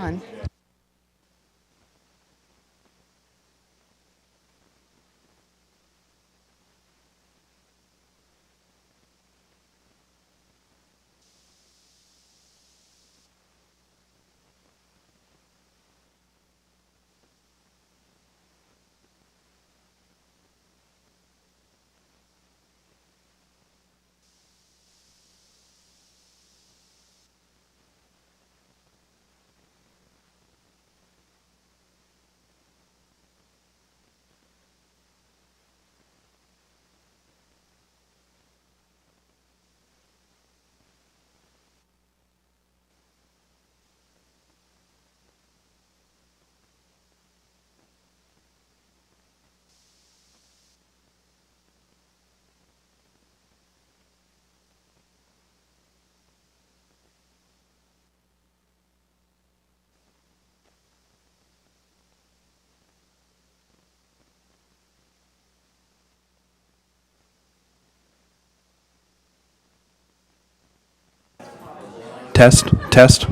on. Test, test.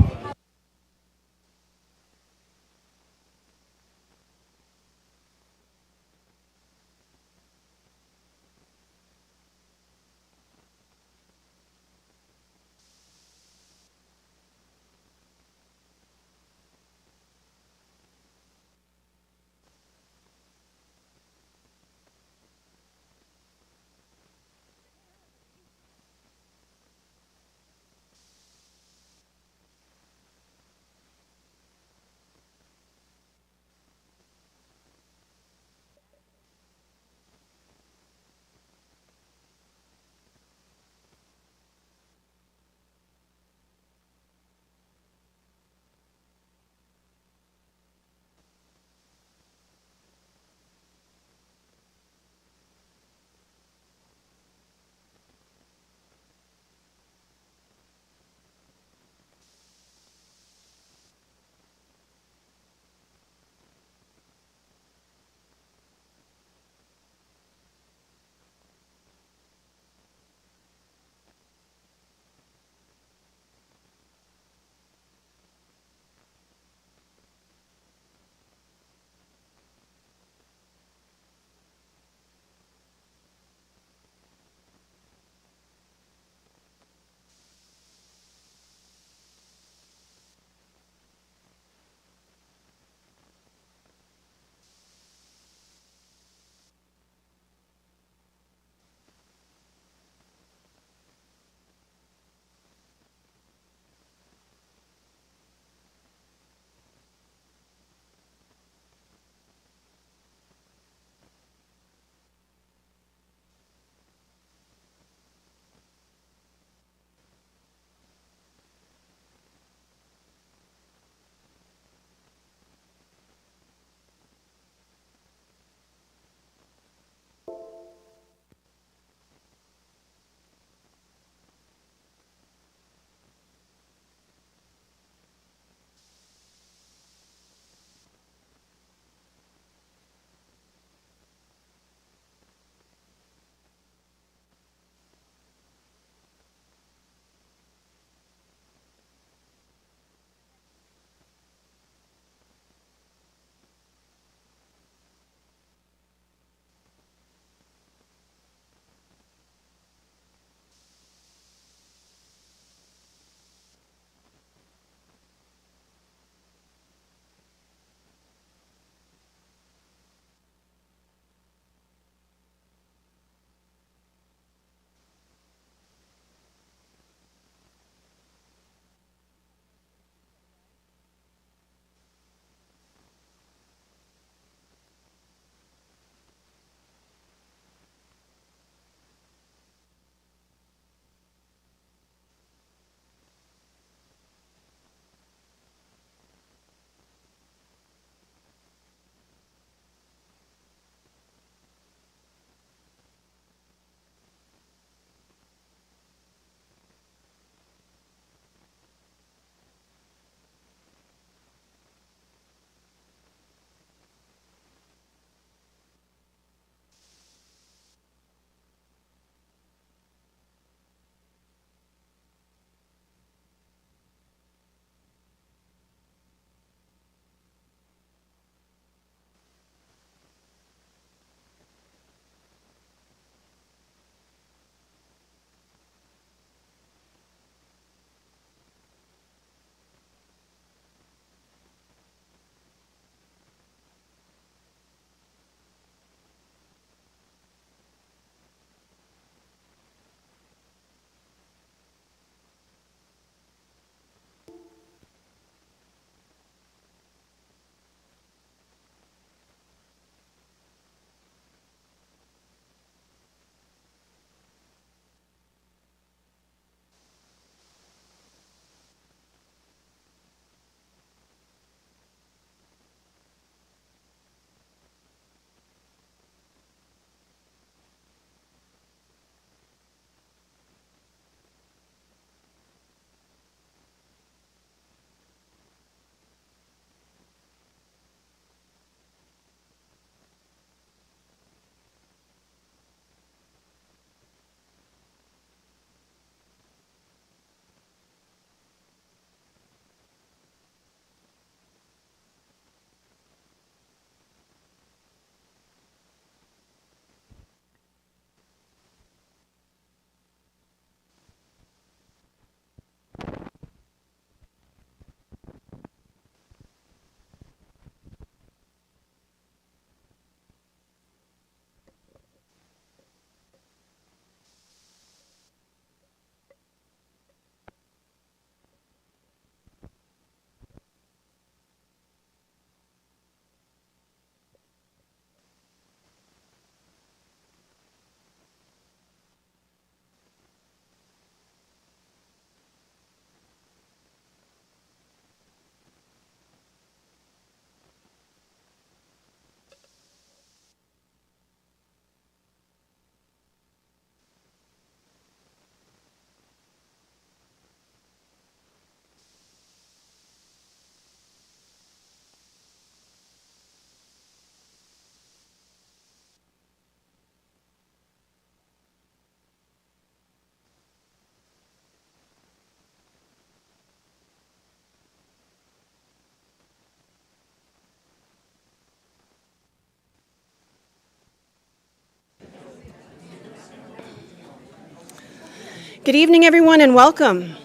Good evening, everyone, and welcome.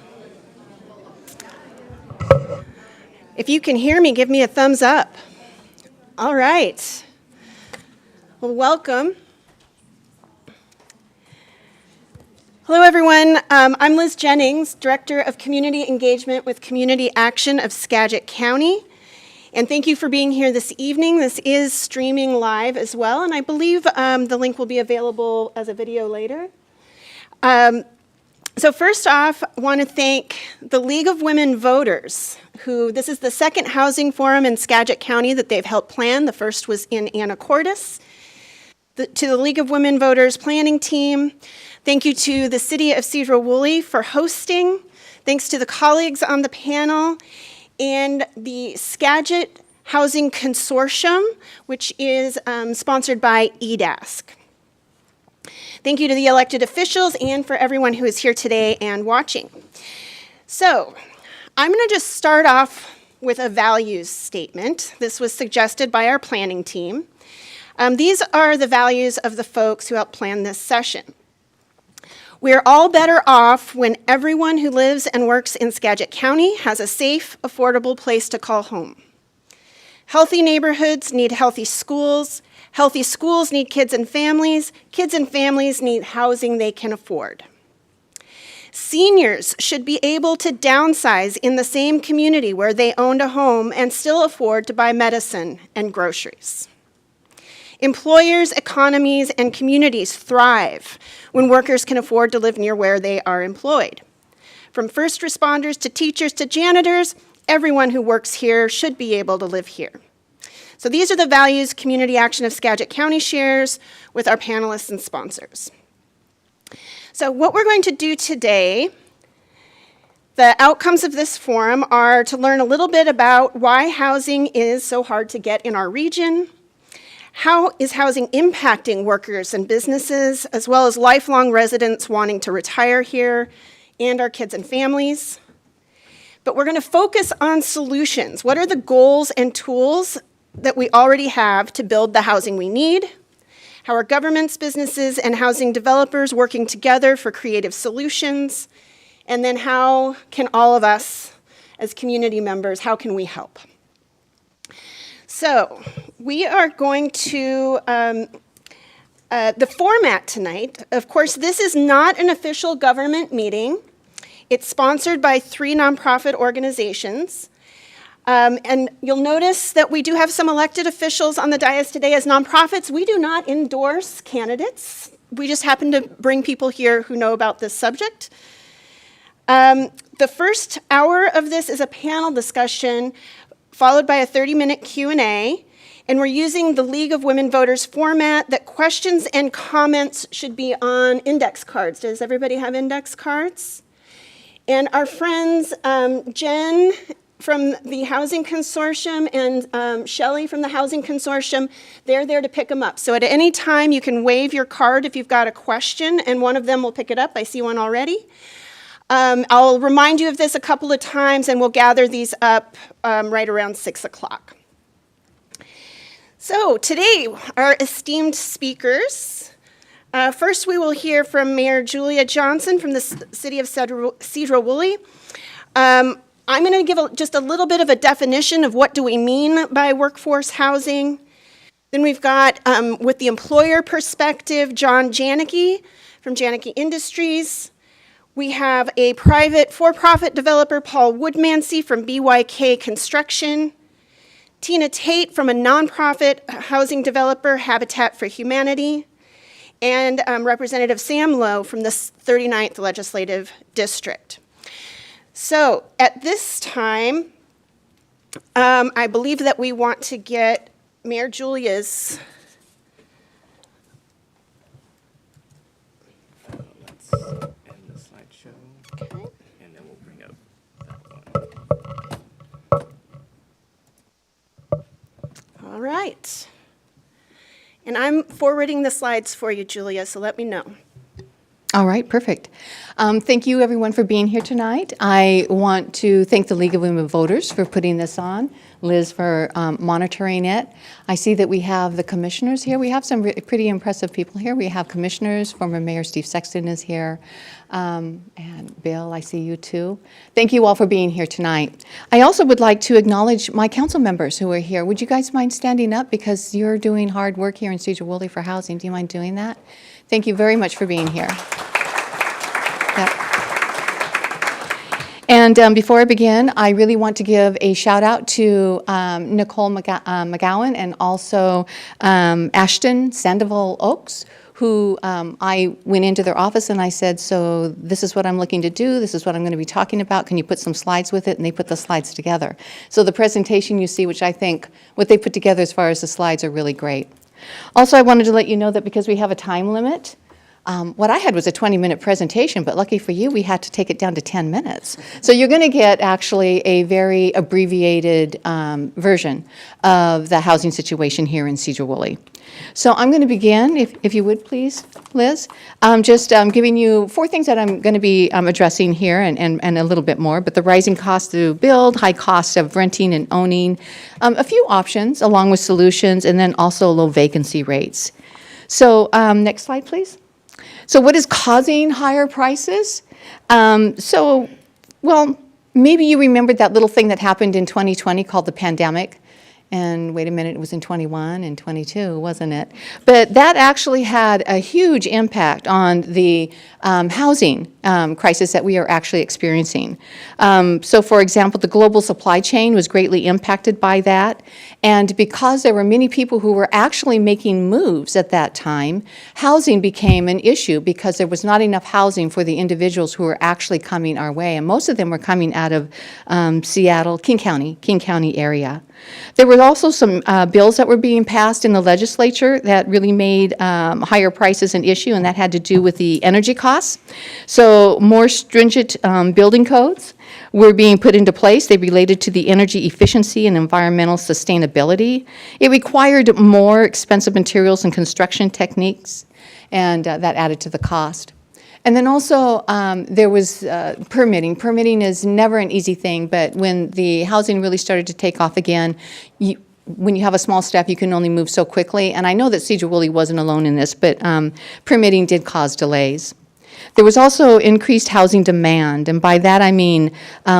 If you can hear me, give me a thumbs up. All right. Well, welcome. Hello, everyone. I'm Liz Jennings, Director of Community Engagement with Community Action of Skagit County. And thank you for being here this evening. This is streaming live as well, and I believe the link will be available as a video later. So first off, I want to thank the League of Women Voters, this is the second housing forum in Skagit County that they've helped plan. The first was in Anacortes. To the League of Women Voters planning team, thank you to the City of Sedro-Woolley for hosting. Thanks to the colleagues on the panel and the Skagit Housing Consortium, which is sponsored by EDASC. Thank you to the elected officials and for everyone who is here today and watching. So, I'm going to just start off with a values statement. This was suggested by our planning team. These are the values of the folks who helped plan this session. We're all better off when everyone who lives and works in Skagit County has a safe, affordable place to call home. Healthy neighborhoods need healthy schools need kids and families need housing they can afford. Seniors should be able to downsize in the same community where they owned a home and still afford to buy medicine and groceries. Employers, economies, and communities thrive when workers can afford to live near where they are employed. From first responders to teachers to janitors, everyone who works here should be able to live here. So these are the values Community Action of Skagit County shares with our panelists and sponsors. So what we're going to do today, the outcomes of this forum are to learn a little bit about why housing is so hard to get in our region, how is housing impacting workers and businesses, as well as lifelong residents wanting to retire here, and our kids and families. But we're going to focus on solutions. What are the goals and tools that we already have to build the housing we need? How are governments, businesses, and housing developers working together for creative solutions? And then how can all of us as community members, how can we help? So we are going to, the format tonight, of course, this is not an official government meeting. It's sponsored by 3 nonprofit organizations. And you'll notice that we do have some elected officials on the dais today as nonprofits. We do not endorse candidates. We just happen to bring people here who know about this subject. The first hour of this is a panel discussion followed by a 30-minute Q&A. And we're using the League of Women Voters format that questions and comments should be on index cards. Does everybody have index cards? And our friends, Jen from the Housing Consortium and Shelley from the Housing Consortium, they're there to pick them up. So at any time, you can wave your card if you've got a question, and one of them will pick it up. I see one already. I'll remind you of this a couple of times, and we'll gather these up right around 6 o'clock. So today, our esteemed speakers. First, we will hear from Mayor Julia Johnson from the City of Sedro-Woolley. I'm going to give just a little bit of a definition of what do we mean by workforce housing. Then we've got, with the employer perspective, John Janicki from Janicki Industries. We have a private for-profit developer, Paul Woodmansee from BYK Construction. Tina Tate from a nonprofit housing developer, Habitat for Humanity. And Representative Sam Lowe from the 39th Legislative District. So at this time, I believe that we want to get Mayor Julia's. Let's end the slideshow, okay, and then we'll bring up that one. All right. And I'm forwarding the slides for you, Julia, so let me know. All right, perfect. Thank you, everyone, for being here tonight. I want to thank the League of Women Voters for putting this on, Liz for monitoring it. I see that we have the commissioners here. We have some pretty impressive people here. We have commissioners, former Mayor Steve Sexton is here, and Bill, I see you too. Thank you all for being here tonight. I also would like to acknowledge my council members who are here. Would you guys mind standing up because you're doing hard work here in Sedro-Woolley for housing? Do you mind doing that? Thank you very much for being here. Yep. And before I begin, I really want to give a shout out to Nicole McGowan and also Ashton Sandoval Oaks, who I went into their office and I said, so this is what I'm looking to do, this is what I'm going to be talking about, can you put some slides with it? And they put the slides together. So the presentation you see, which I think what they put together as far as the slides are really great. Also, I wanted to let you know that because we have a time limit, what I had was a 20-minute presentation, but lucky for you, we had to take it down to 10 minutes. So you're going to get actually a very abbreviated version of the housing situation here in Sedro-Woolley. So I'm going to begin, if you would please, Liz, just giving you 4 things that I'm going to be addressing here and a little bit more, but the rising cost to build, high cost of renting and owning, a few options along with solutions, and then also low vacancy rates. So next slide, please. So what is causing higher prices? Well, maybe you remembered that little thing that happened in 2020 called the pandemic. And wait a minute, it was in 21 and 22, wasn't it? But that actually had a huge impact on the housing crisis that we are actually experiencing. So for example, the global supply chain was greatly impacted by that. And because there were many people who were actually making moves at that time, housing became an issue because there was not enough housing for the individuals who were actually coming our way. And most of them were coming out of Seattle, King County area. There were also some bills that were being passed in the legislature that really made higher prices an issue, and that had to do with the energy costs. So more stringent building codes were being put into place. They related to the energy efficiency and environmental sustainability. It required more expensive materials and construction techniques, and that added to the cost. And then also there was permitting. Permitting is never an easy thing, but when the housing really started to take off again, when you have a small staff, you can only move so quickly. And I know that Sedro-Woolley wasn't alone in this, but permitting did cause delays. There was also increased housing demand, and by that I mean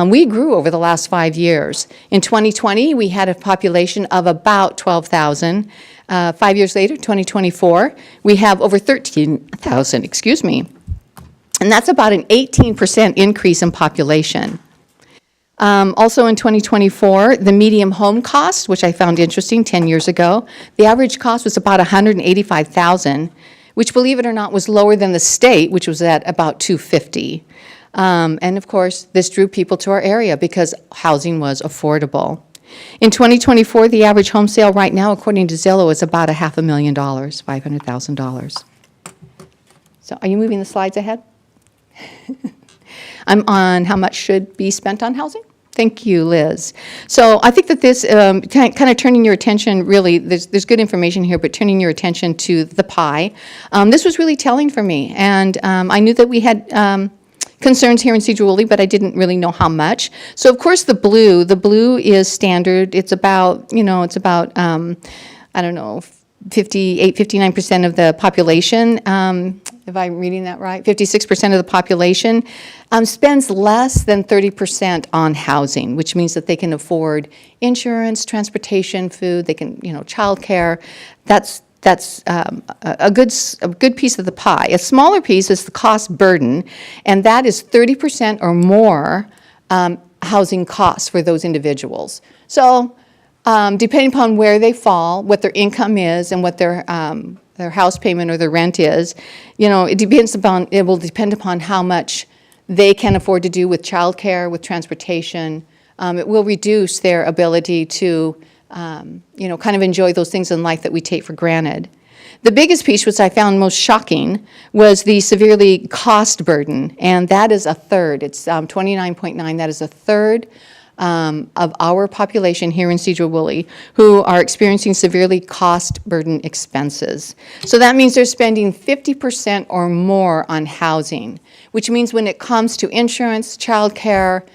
we grew over the last 5 years. In 2020, we had a population of about 12,000. 5 years later, 2024, we have over 13,000, excuse me. And that's about an 18% increase in population. Also in 2024, the median home cost, which I found interesting 10 years ago, the average cost was about $185,000, which, believe it or not, was lower than the state, which was at about $250,000. And of course, this drew people to our area because housing was affordable. In 2024, the average home sale right now, according to Zillow, is about $500,000, $500,000. So are you moving the slides ahead? I'm on how much should be spent on housing. Thank you, Liz. So I think that this kind of turning your attention, really, there's good information here, but turning your attention to the pie. This was really telling for me, and I knew that we had concerns here in Sedro-Woolley, but I didn't really know how much. So of course the blue is standard. It's about, I don't know, 58, 59% of the population, if I'm reading that right, 56% of the population spends less than 30% on housing, which means that they can afford insurance, transportation, food, they can, childcare. That's a good piece of the pie. A smaller piece is the cost burden, and that is 30% or more housing costs for those individuals. So depending upon where they fall, what their income is, and what their house payment or their rent is, it will depend upon how much they can afford to do with childcare, with transportation. It will reduce their ability to, kind of enjoy those things in life that we take for granted. The biggest piece, which I found most shocking, was the severely cost burden, and that is a third. It's 29.9. That is a third of our population here in Sedro-Woolley who are experiencing severely cost-burden expenses. So that means they're spending 50% or more on housing, which means when it comes to insurance, childcare,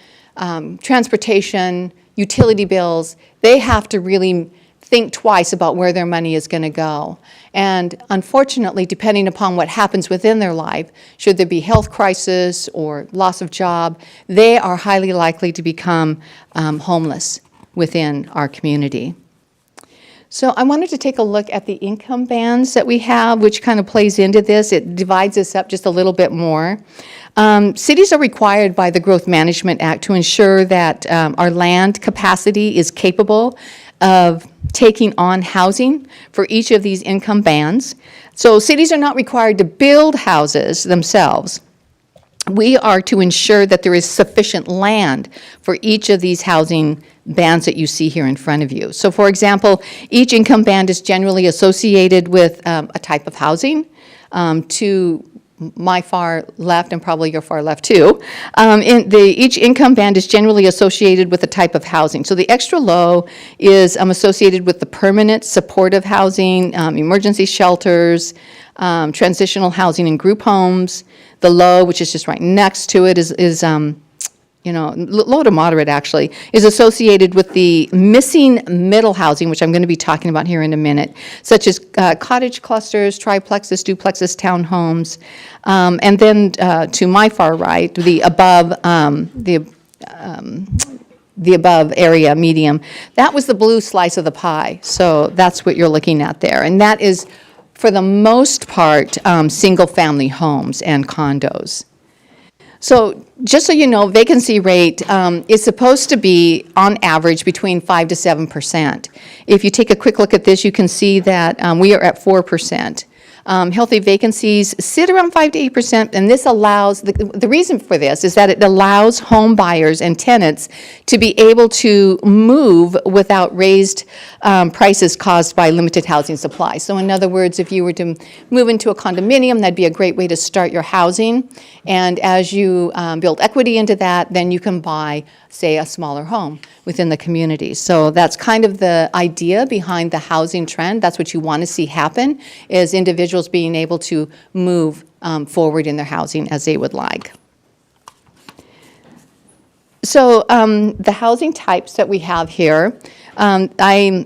transportation, utility bills, they have to really think twice about where their money is going to go. And unfortunately, depending upon what happens within their life, should there be health crisis or loss of job, they are highly likely to become homeless within our community. So I wanted to take a look at the income bands that we have, which kind of plays into this. It divides us up just a little bit more. Cities are required by the Growth Management Act to ensure that our land capacity is capable of taking on housing for each of these income bands. So cities are not required to build houses themselves. We are to ensure that there is sufficient land for each of these housing bands that you see here in front of you. So for example, each income band is generally associated with a type of housing. To my far left, and probably your far left too, each income band is generally associated with a type of housing. So the extra low is associated with the permanent supportive housing, emergency shelters, transitional housing and group homes. The low, which is just right next to it, is low to moderate actually, is associated with the missing middle housing, which I'm going to be talking about here in a minute, such as cottage clusters, triplexes, duplexes, townhomes, and then to my far right, the above area, medium, that was the blue slice of the pie. So that's what you're looking at there, and that is, for the most part, single-family homes and condos. So just so you know, vacancy rate is supposed to be, on average, between 5 to 7%. If you take a quick look at this, you can see that we are at 4%. Healthy vacancies sit around 5 to 8%, and this allows, the reason for this is that it allows home buyers and tenants to be able to move without raised prices caused by limited housing supply. So in other words, if you were to move into a condominium, that'd be a great way to start your housing, and as you build equity into that, then you can buy, say, a smaller home within the community. So that's kind of the idea behind the housing trend. That's what you want to see happen, is individuals being able to move forward in their housing as they would like. So the housing types that we have here, I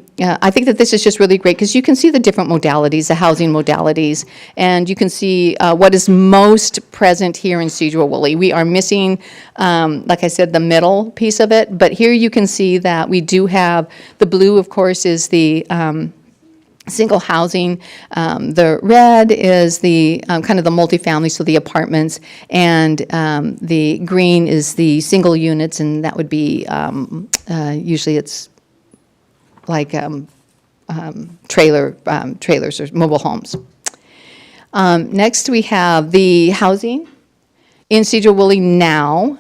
think that this is just really great because you can see the different modalities, the housing modalities, and you can see what is most present here in Sedro-Woolley. We are missing, like I said, the middle piece of it, but here you can see that we do have, the blue, of course, is the single housing. The red is the kind of the multifamily, so the apartments, and the green is the single units, and that would be usually it's like trailers or mobile homes. Next, we have the housing in Sedro-Woolley now.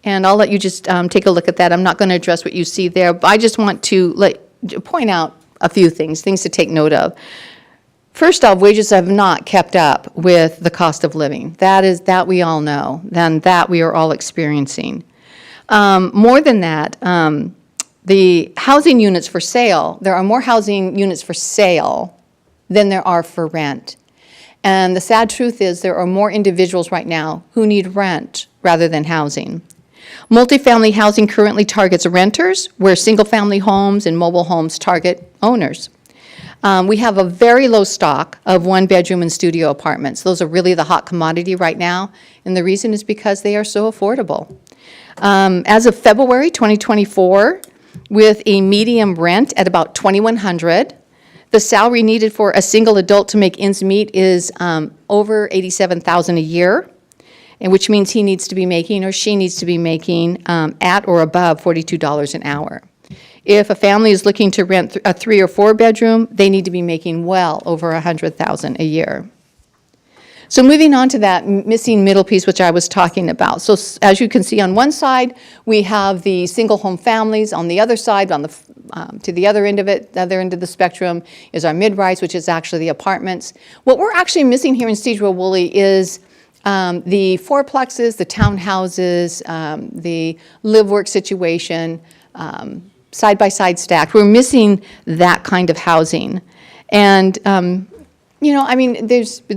And I'll let you just take a look at that. I'm not going to address what you see there, but I just want to point out a few things to take note of. First off, wages have not kept up with the cost of living. That we all know, and that we are all experiencing. More than that, the housing units for sale, there are more housing units for sale than there are for rent. And the sad truth is there are more individuals right now who need rent rather than housing. Multifamily housing currently targets renters, where single-family homes and mobile homes target owners. We have a very low stock of one-bedroom and studio apartments. Those are really the hot commodity right now, and the reason is because they are so affordable. As of February 2024, with a median rent at about $2,100, the salary needed for a single adult to make ends meet is over $87,000 a year, and which means he needs to be making, or she needs to be making, at or above $42 an hour. If a family is looking to rent a 3 or 4 bedroom, they need to be making well over $100,000 a year. So moving on to that missing middle piece, which I was talking about. So as you can see on one side, we have the single home families. On the other side, on the to the other end of it, the other end of the spectrum, is our mid-rise, which is actually the apartments. What we're actually missing here in Sedro-Woolley is The fourplexes, the townhouses, the live-work situation, side-by-side stacked. We're missing that kind of housing. And, you know, I mean,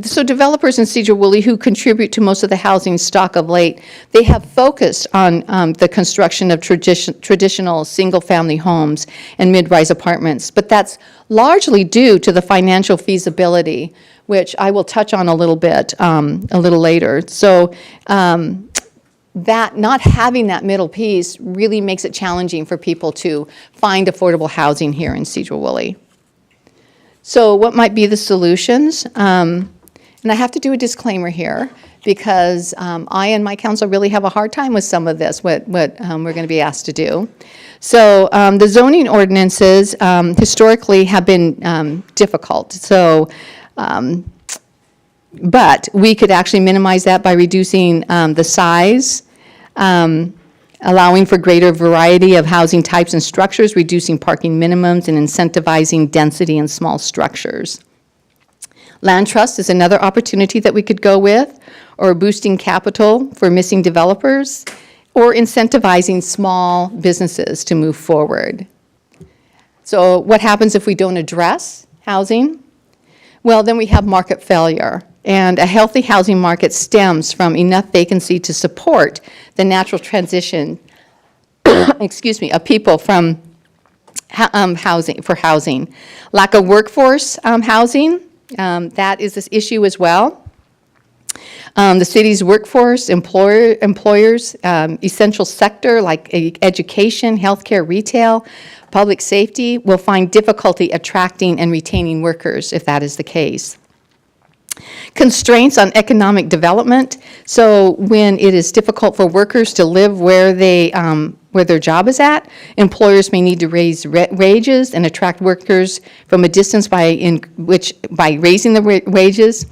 so developers in Sedro-Woolley who contribute to most of the housing stock of late, they have focused on the construction of traditional single-family homes and mid-rise apartments. But that's largely due to the financial feasibility, which I will touch on a little bit a little later. So that not having that middle piece really makes it challenging for people to find affordable housing here in Sedro-Woolley. So what might be the solutions? And I have to do a disclaimer here because I and my council really have a hard time with some of this, what we're going to be asked to do. So the zoning ordinances historically have been difficult. So, but we could actually minimize that by reducing the size, allowing for greater variety of housing types and structures, reducing parking minimums, and incentivizing density in small structures. Land trust is another opportunity that we could go with, or boosting capital for missing developers, or incentivizing small businesses to move forward. So what happens if we don't address housing? Well, then we have market failure. And a healthy housing market stems from enough vacancy to support the natural transition, excuse me, of people from housing. Lack of workforce housing, that is this issue as well. The city's workforce, employers, essential sector like education, healthcare, retail, public safety will find difficulty attracting and retaining workers if that is the case. Constraints on economic development. So when it is difficult for workers to live where their job is at, employers may need to raise wages and attract workers from a distance by raising the wages.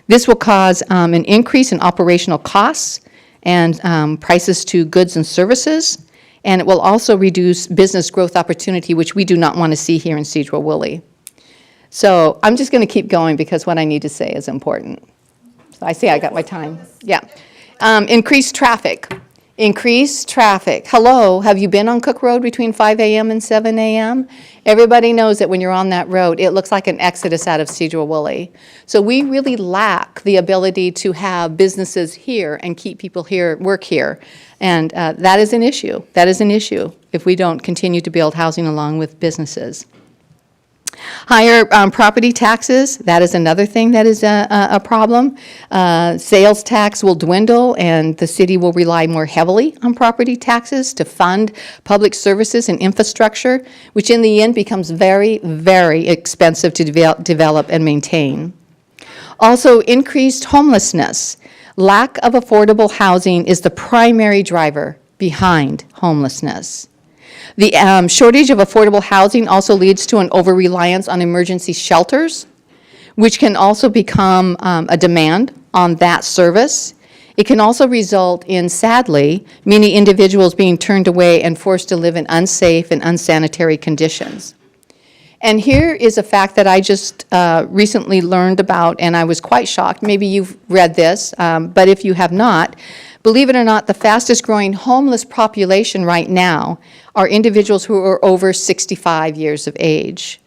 This will cause an increase in operational costs and prices to goods and services, and it will also reduce business growth opportunity, which we do not want to see here in Sedro-Woolley. So I'm just going to keep going because what I need to say is important. So I see I got my time. Yeah. Increased traffic. Increased traffic. Hello, have you been on Cook Road between 5 a.m. and 7 a.m.? Everybody knows that when you're on that road, it looks like an exodus out of Sedro-Woolley. So we really lack the ability to have businesses here and keep people here, work here. And that is an issue. That is an issue if we don't continue to build housing along with businesses. Higher property taxes, that is another thing that is a problem. Sales tax will dwindle and the city will rely more heavily on property taxes to fund public services and infrastructure, which in the end becomes very, very expensive to develop and maintain. Also, increased homelessness. Lack of affordable housing is the primary driver behind homelessness. The shortage of affordable housing also leads to an over-reliance on emergency shelters, which can also become a demand on that service. It can also result in, sadly, many individuals being turned away and forced to live in unsafe and unsanitary conditions. And here is a fact that I just recently learned about, and I was quite shocked. Maybe you've read this, but if you have not, believe it or not, the fastest growing homeless population right now are individuals who are over 65 years of age.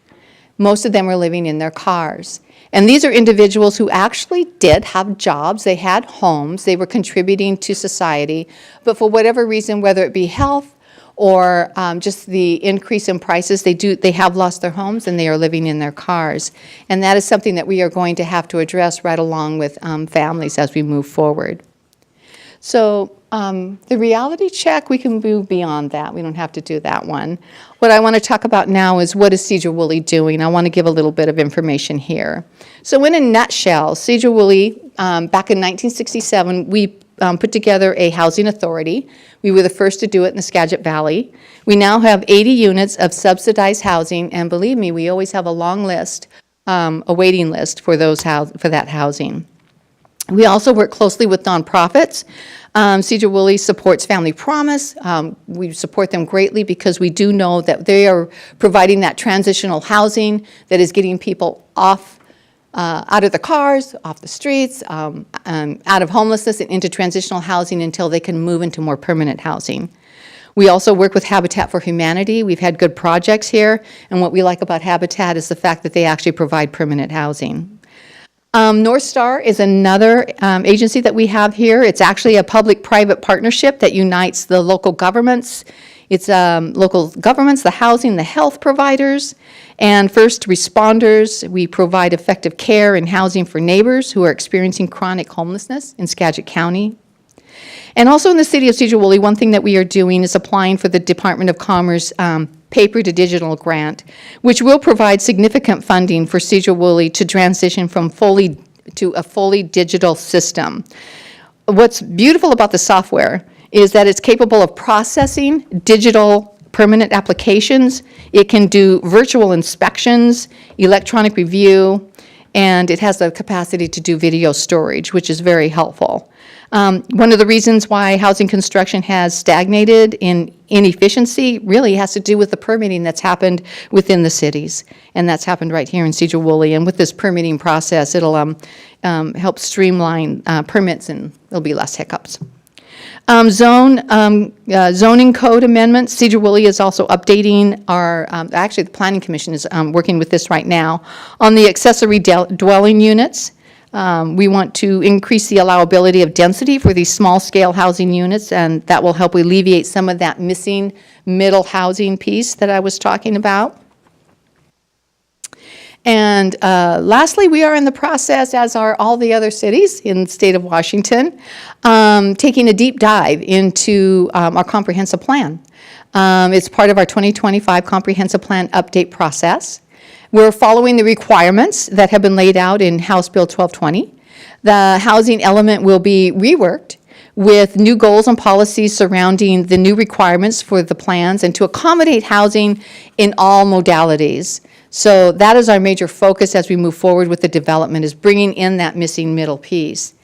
Most of them are living in their cars. And these are individuals who actually did have jobs, they had homes, they were contributing to society, but for whatever reason, whether it be health or just the increase in prices, they have lost their homes and they are living in their cars. And that is something that we are going to have to address right along with families as we move forward. So the reality check, we can move beyond that. We don't have to do that one. What I want to talk about now is what is Sedro-Woolley doing? I want to give a little bit of information here. So in a nutshell, Sedro-Woolley, back in 1967, we put together a housing authority. We were the first to do it in the Skagit Valley. We now have 80 units of subsidized housing, and believe me, we always have a long list, a waiting list for that housing. We also work closely with nonprofits. Sedro-Woolley supports Family Promise. We support them greatly because we do know that they are providing that transitional housing that is getting people off out of the cars, off the streets, out of homelessness and into transitional housing until they can move into more permanent housing. We also work with Habitat for Humanity. We've had good projects here, and what we like about Habitat is the fact that they actually provide permanent housing. North Star is another agency that we have here. It's actually a public-private partnership that unites the local governments. It's local governments, the housing, the health providers, and first responders. We provide effective care and housing for neighbors who are experiencing chronic homelessness in Skagit County. And also in the city of Sedro-Woolley, one thing that we are doing is applying for the Department of Commerce paper to digital grant, which will provide significant funding for Sedro-Woolley to transition from to a fully digital system. What's beautiful about the software is that it's capable of processing digital permanent applications. It can do virtual inspections, electronic review, and it has the capacity to do video storage, which is very helpful. One of the reasons why housing construction has stagnated in inefficiency really has to do with the permitting that's happened within the cities, and that's happened right here in Sedro-Woolley. And with this permitting process, it'll help streamline permits, and there'll be less hiccups. Zoning code amendments. Sedro-Woolley is also updating our, actually the Planning Commission is working with this right now, on the accessory dwelling units. We want to increase the allowability of density for these small-scale housing units, and that will help alleviate some of that missing middle housing piece that I was talking about. And lastly, we are in the process, as are all the other cities in the state of Washington, taking a deep dive into our comprehensive plan. It's part of our 2025 comprehensive plan update process. We're following the requirements that have been laid out in House Bill 1220. The housing element will be reworked with new goals and policies surrounding the new requirements for the plans and to accommodate housing in all modalities. So that is our major focus as we move forward with the development, is bringing in that missing middle piece.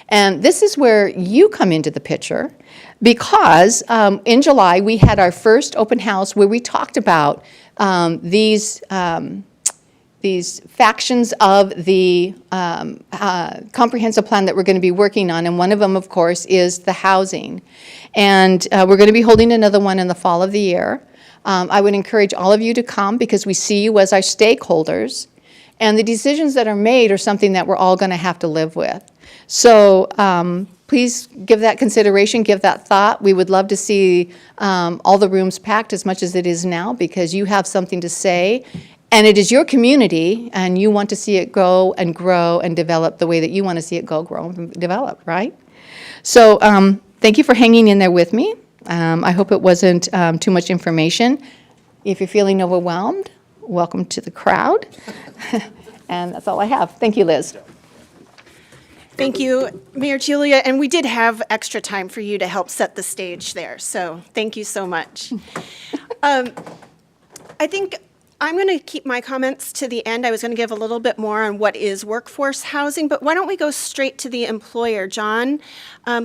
And this is where you come into the picture, because in July we had our first open house where we talked about these factions of the comprehensive plan that we're going to be working on, and one of them, of course, is the housing. And we're going to be holding another one in the fall of the year. I would encourage all of you to come, because we see you as our stakeholders, and the decisions that are made are something that we're all going to have to live with. So please give that consideration, give that thought. We would love to see all the rooms packed as much as it is now, because you have something to say, and it is your community, and you want to see it go and grow and develop the way that you want to see it go, grow, and develop, right? So thank you for hanging in there with me. I hope it wasn't too much information. If you're feeling overwhelmed, welcome to the crowd. And that's all I have. Thank you, Liz. Thank you, Mayor Julia, and we did have extra time for you to help set the stage there, so thank you so much. I think I'm going to keep my comments to the end. I was going to give a little bit more on what is workforce housing, but why don't we go straight to the employer. John,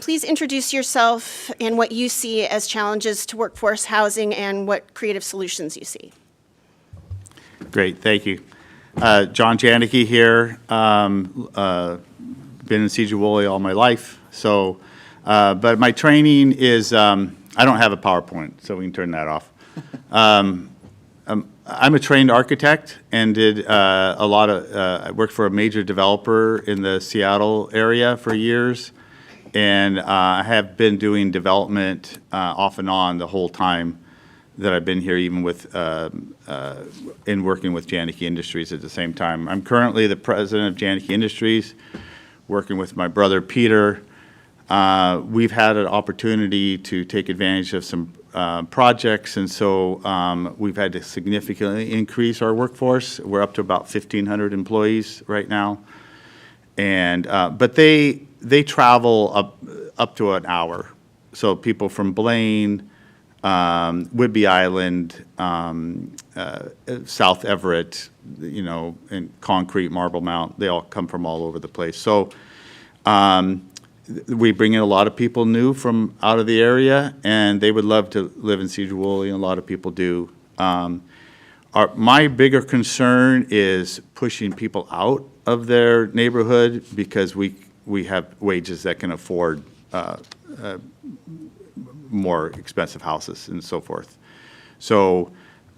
please introduce yourself and what you see as challenges to workforce housing and what creative solutions you see. Great, thank you. John Janicki here. Been in Sedro-Woolley all my life, so, but my training is, I don't have a PowerPoint, so we can turn that off. I'm a trained architect and did a lot of, I worked for a major developer in the Seattle area for years, and I have been doing development off and on the whole time that I've been here, even with, in working with Janicki Industries at the same time. I'm currently the president of Janicki Industries, working with my brother Peter. We've had an opportunity to take advantage of some projects, and so we've had to significantly increase our workforce. We're up to about 1,500 employees right now, and but they travel up to an hour. So people from Blaine, Whidbey Island, South Everett, you know, and Concrete, Marble Mount, they all come from all over the place. So we bring in a lot of people new from out of the area, and they would love to live in Sedro-Woolley, and a lot of people do. My bigger concern is pushing people out of their neighborhood because we have wages that can afford more expensive houses and so forth. So,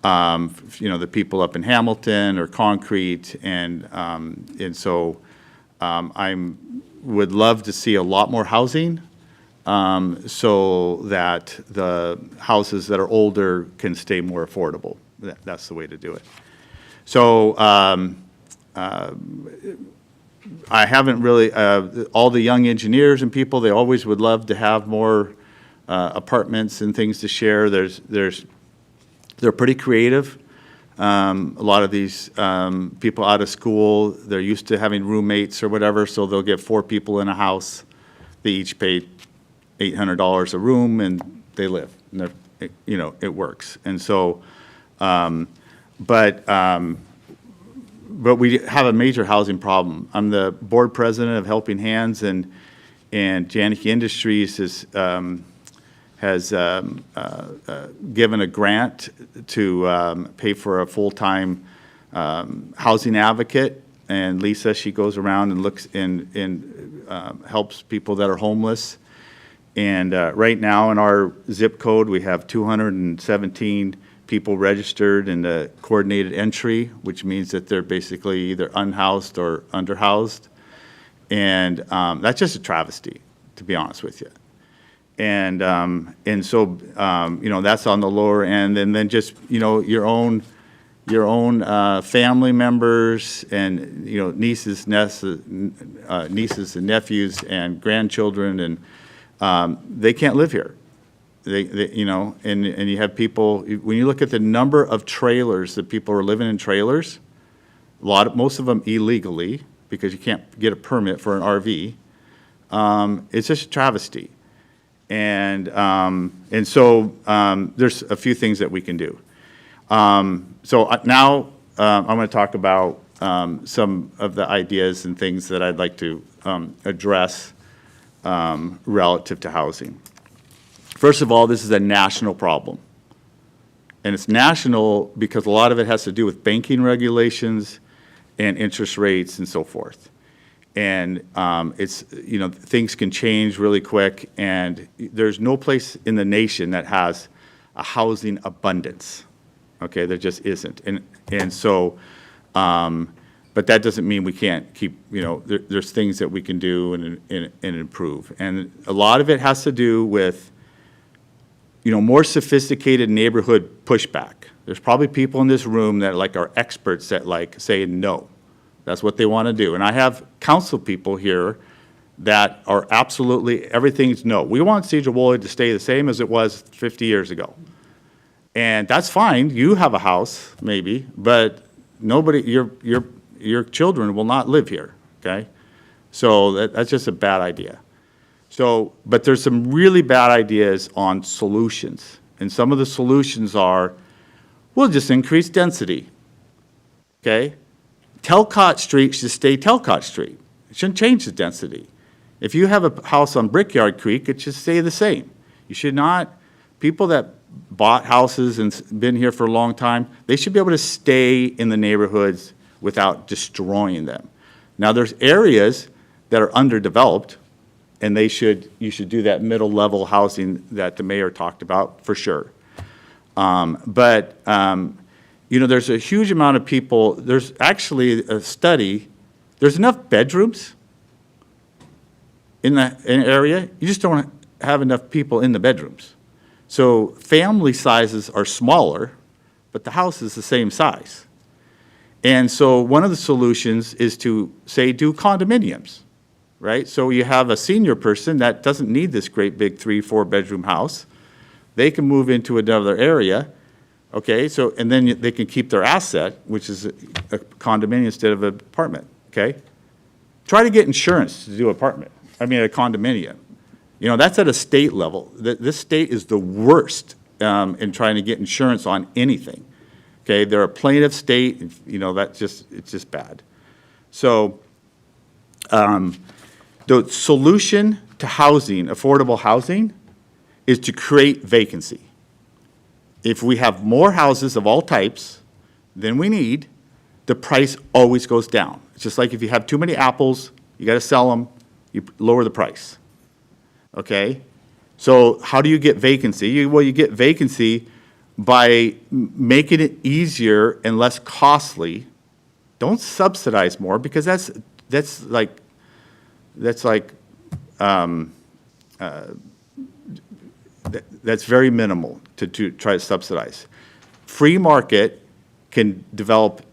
the people up in Hamilton are concrete, and so would love to see a lot more housing, so that the houses that are older can stay more affordable. That's the way to do it. So I haven't really, all the young engineers and people, they always would love to have more apartments and things to share. They're pretty creative. A lot of these people out of school, they're used to having roommates or whatever, so they'll get 4 people in a house. They each pay $800 a room, and they live. And it works. And so, but we have a major housing problem. I'm the board president of Helping Hands, and Janicki Industries has given a grant to pay for a full-time housing advocate. And Lisa, she goes around and looks and helps people that are homeless. And right now in our zip code, we have 217 people registered in the coordinated entry, which means that they're basically either unhoused or underhoused. And that's just a travesty, to be honest with you. And so that's on the lower end, and then just your own family members and nieces and nephews and grandchildren, and they can't live here. And you have people, when you look at the number of trailers that people are living in trailers, most of them illegally because you can't get a permit for an RV. It's just a travesty. And so there's a few things that we can do. So now I'm going to talk about some of the ideas and things that I'd like to address relative to housing. First of all, this is a national problem. And it's national because a lot of it has to do with banking regulations and interest rates and so forth. And things can change really quick, and there's no place in the nation that has a housing abundance. Okay, there just isn't. And so, but that doesn't mean we can't keep, there's things that we can do and improve. And a lot of it has to do with, more sophisticated neighborhood pushback. There's probably people in this room that are experts that say no. That's what they want to do. And I have council people here that are absolutely, everything's no. We want Sedro-Woolley to stay the same as it was 50 years ago. And that's fine. You have a house, maybe, but nobody, your children will not live here, okay? So that's just a bad idea. So, but there's some really bad ideas on solutions. And some of the solutions are, we'll just increase density, okay? Telcott Street should stay Telcott Street. It shouldn't change the density. If you have a house on Brickyard Creek, it should stay the same. You should not, people that bought houses and been here for a long time, they should be able to stay in the neighborhoods without destroying them. Now, there's areas that are underdeveloped, and you should do that middle level housing that the mayor talked about for sure. There's a huge amount of people. There's actually a study. There's enough bedrooms in the area. You just don't have enough people in the bedrooms. So family sizes are smaller, but the house is the same size. And so one of the solutions is to, say, do condominiums, right? So you have a senior person that doesn't need this great big 3-4 bedroom house. They can move into another area. Okay, so, and then they can keep their asset, which is a condominium instead of an apartment, okay? Try to get insurance to do a condominium. That's at a state level. This state is the worst in trying to get insurance on anything, okay? They're a plaintiff state, it's just bad. So the solution to housing, affordable housing, is to create vacancy. If we have more houses of all types than we need, the price always goes down. It's just like if you have too many apples, you got to sell them, you lower the price. Okay? So how do you get vacancy? You get vacancy by making it easier and less costly. Don't subsidize more, because that's very minimal to try to subsidize. Free market can develop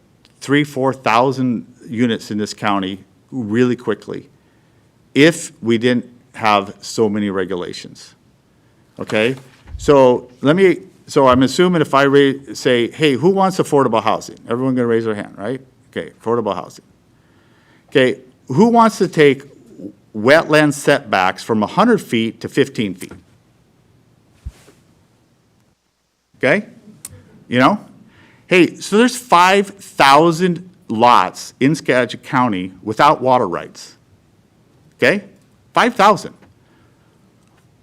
3,000-4,000 units in this county really quickly if we didn't have so many regulations. Okay? So I'm assuming if I say, hey, who wants affordable housing? Everyone gonna raise their hand, right? Okay, affordable housing. Okay, who wants to take wetland setbacks from 100 feet to 15 feet? Okay? You know? Hey, so there's 5,000 lots in Skagit County without water rights. Okay? 5,000.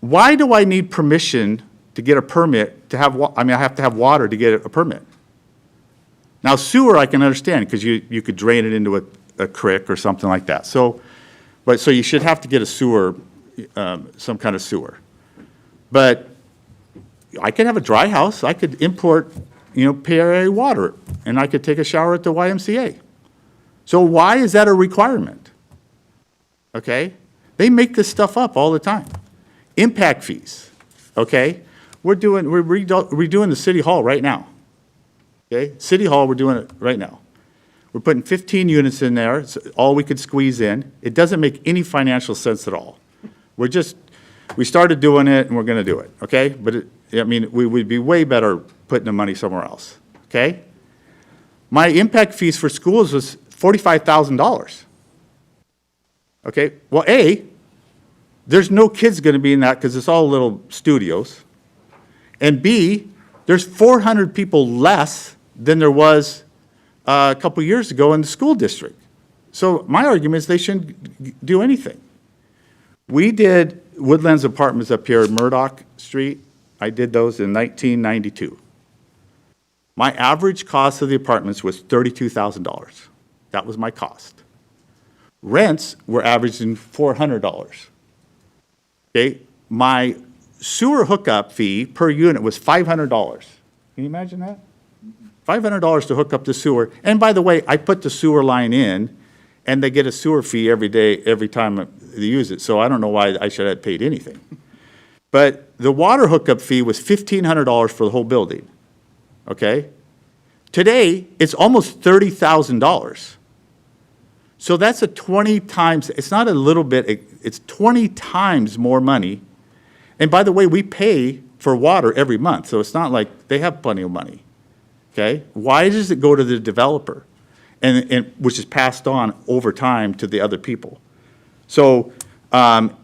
Why do I need permission to get a permit to have, I have to have water to get a permit? Now sewer I can understand, because you could drain it into a creek or something like that. So you should have to get a sewer, some kind of sewer. But I could have a dry house. I could import, PRA water, and I could take a shower at the YMCA. So why is that a requirement? Okay? They make this stuff up all the time. Impact fees, okay? We're redoing the city hall right now. Okay? City hall, we're doing it right now. We're putting 15 units in there. It's all we could squeeze in. It doesn't make any financial sense at all. We started doing it and we're gonna do it, okay? But we would be way better putting the money somewhere else, okay? My impact fees for schools was $45,000. Okay, well, there's no kids gonna be in that because it's all little studios. And B, there's 400 people less than there was a couple years ago in the school district. So my argument is they shouldn't do anything. We did Woodlands apartments up here at Murdoch Street. I did those in 1992. My average cost of the apartments was $32,000. That was my cost. Rents were averaging $400. Okay, my sewer hookup fee per unit was $500. Can you imagine that? $500 to hook up the sewer. And by the way, I put the sewer line in, and they get a sewer fee every day, every time they use it. So I don't know why I should have paid anything. But the water hookup fee was $1,500 for the whole building. Okay? Today, it's almost $30,000. So that's a 20 times, it's not a little bit, it's 20 times more money. And by the way, we pay for water every month, so it's not like they have plenty of money. Okay? Why does it go to the developer? And which is passed on over time to the other people. So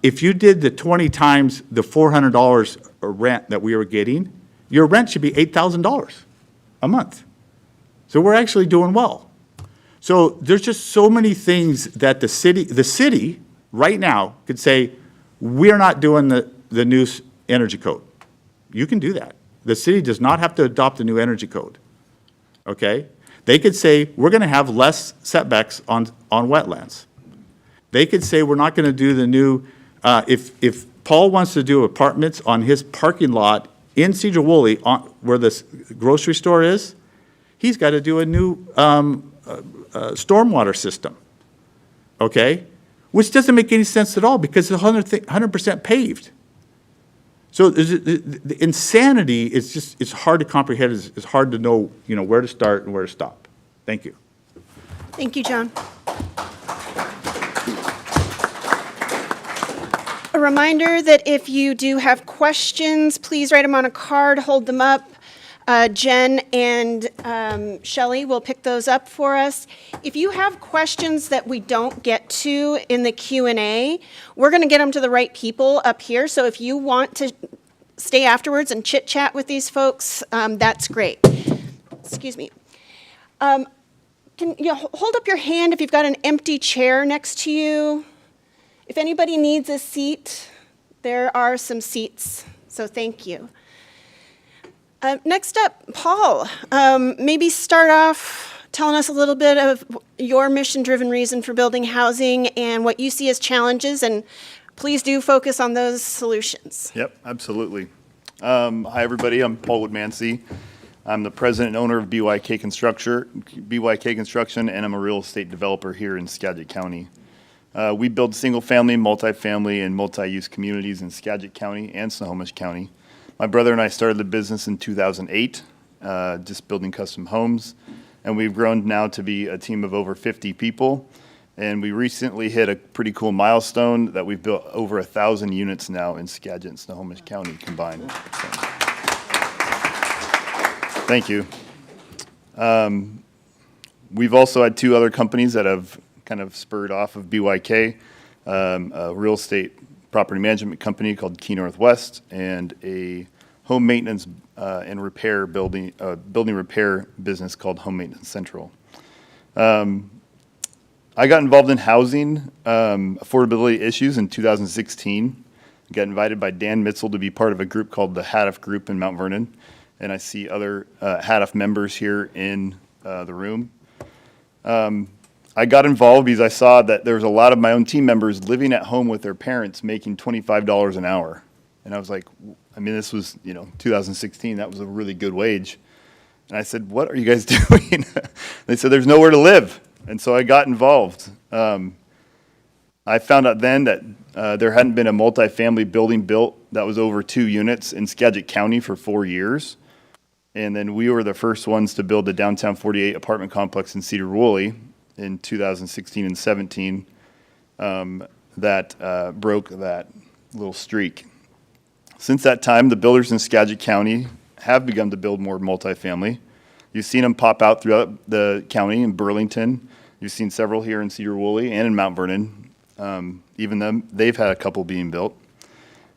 if you did the 20 times the $400 rent that we were getting, your rent should be $8,000 a month. So we're actually doing well. So there's just so many things that the city right now could say, we're not doing the new energy code. You can do that. The city does not have to adopt the new energy code. Okay? They could say, we're going to have less setbacks on wetlands. They could say, we're not going to do the new, if Paul wants to do apartments on his parking lot in Sedro-Woolley, where this grocery store is, he's got to do a new stormwater system, okay? Which doesn't make any sense at all because it's 100% paved. So the insanity is just, it's hard to comprehend. It's hard to know, where to start and where to stop. Thank you. Thank you, John. A reminder that if you do have questions, please write them on a card, hold them up. Jen and Shelley will pick those up for us. If you have questions that we don't get to in the Q&A, we're going to get them to the right people up here. So if you want to stay afterwards and chit-chat with these folks, that's great. Excuse me. Can you hold up your hand if you've got an empty chair next to you? If anybody needs a seat, there are some seats, so thank you. Next up, Paul, maybe start off telling us a little bit of your mission-driven reason for building housing and what you see as challenges, and please do focus on those solutions. Yep, absolutely. Hi, everybody. I'm Paul Woodmansee. I'm the president and owner of BYK Construction, and I'm a real estate developer here in Skagit County. We build single-family, multifamily, and multi-use communities in Skagit County and Snohomish County. My brother and I started the business in 2008, just building custom homes, and we've grown now to be a team of over 50 people. And we recently hit a pretty cool milestone that we've built over 1,000 units now in Skagit and Snohomish County combined. So, thank you. We've also had 2 other companies that have kind of spurred off of BYK, a real estate property management company called Key Northwest, and a home maintenance and repair building repair business called Home Maintenance Central. I got involved in housing affordability issues in 2016. I got invited by Dan Mitzel to be part of a group called the HADF Group in Mount Vernon, and I see other HADF members here in the room. I got involved because I saw that there was a lot of my own team members living at home with their parents making $25 an hour. And I was like, I mean, this was, 2016. That was a really good wage. And I said, what are you guys doing? They said, there's nowhere to live. And so I got involved. I found out then that there hadn't been a multifamily building built that was over 2 units in Skagit County for 4 years. And then we were the first ones to build the downtown 48 apartment complex in Sedro-Woolley in 2016 and 17 that broke that little streak. Since that time, the builders in Skagit County have begun to build more multifamily. You've seen them pop out throughout the county in Burlington. You've seen several here in Sedro-Woolley and in Mount Vernon. Even them, they've had a couple being built.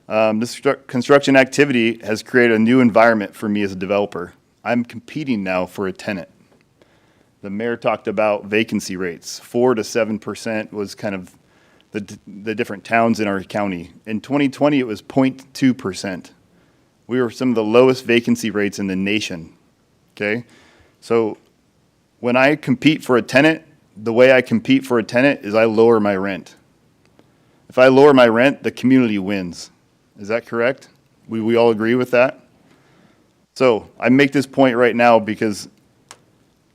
This construction activity has created a new environment for me as a developer. I'm competing now for a tenant. The mayor talked about vacancy rates. 4 to 7% was kind of the different towns in our county. In 2020, it was 0.2%. We were some of the lowest vacancy rates in the nation, okay? So when I compete for a tenant, the way I compete for a tenant is I lower my rent. If I lower my rent, the community wins. Is that correct? We all agree with that? So I make this point right now because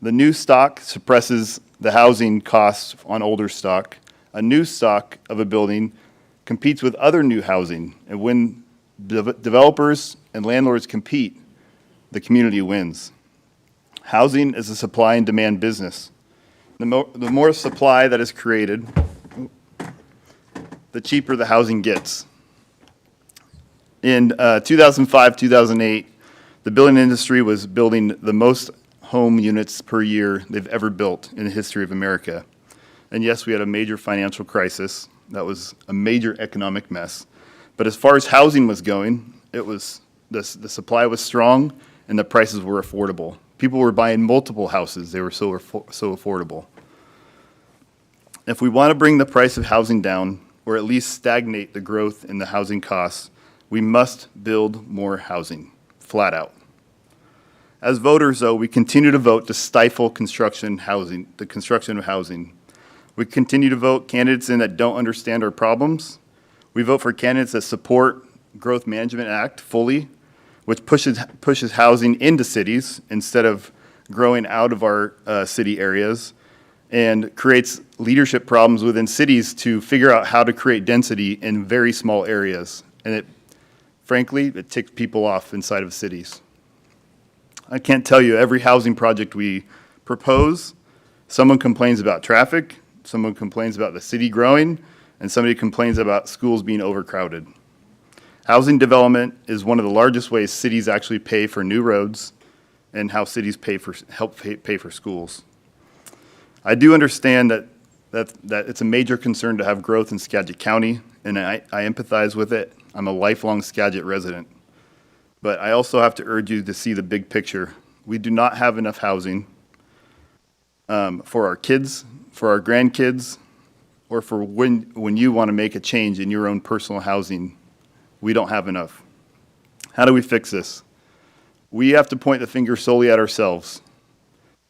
the new stock suppresses the housing costs on older stock. A new stock of a building competes with other new housing. And when developers and landlords compete, the community wins. Housing is a supply and demand business. The more supply that is created, the cheaper the housing gets. In 2005, 2008, the building industry was building the most home units per year they've ever built in the history of America. And yes, we had a major financial crisis. That was a major economic mess. But as far as housing was going, it was the supply was strong and the prices were affordable. People were buying multiple houses. They were so affordable. If we want to bring the price of housing down, or at least stagnate the growth in the housing costs, we must build more housing, flat out. As voters, though, we continue to vote to stifle the construction of housing. We continue to vote candidates in that don't understand our problems. We vote for candidates that support Growth Management Act fully, which pushes housing into cities instead of growing out of our city areas, and creates leadership problems within cities to figure out how to create density in very small areas. And frankly, it ticks people off inside of cities. I can't tell you, every housing project we propose, someone complains about traffic, someone complains about the city growing, and somebody complains about schools being overcrowded. Housing development is one of the largest ways cities actually pay for new roads and how cities help pay for schools. I do understand that it's a major concern to have growth in Skagit County, and I empathize with it. I'm a lifelong Skagit resident. But I also have to urge you to see the big picture. We do not have enough housing for our kids, for our grandkids, or for when you want to make a change in your own personal housing. We don't have enough. How do we fix this? We have to point the finger solely at ourselves.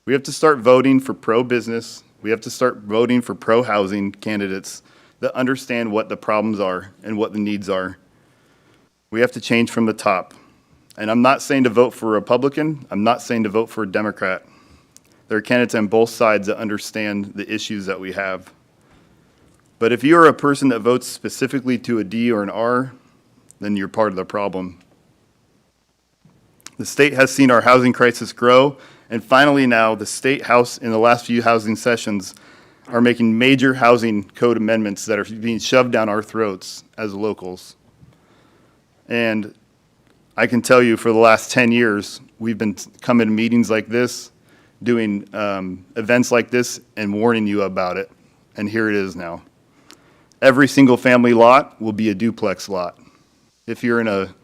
We have to start voting for pro-business. We have to start voting for pro-housing candidates that understand what the problems are and what the needs are. We have to change from the top. And I'm not saying to vote for a Republican. I'm not saying to vote for a Democrat. There are candidates on both sides that understand the issues that we have. But if you're a person that votes specifically to a D or an R, then you're part of the problem. The state has seen our housing crisis grow, and finally now the State House in the last few housing sessions are making major housing code amendments that are being shoved down our throats as locals. And I can tell you for the last 10 years, we've been coming to meetings like this, doing events like this, and warning you about it. And here it is now. Every single family lot will be a duplex lot. If you're in a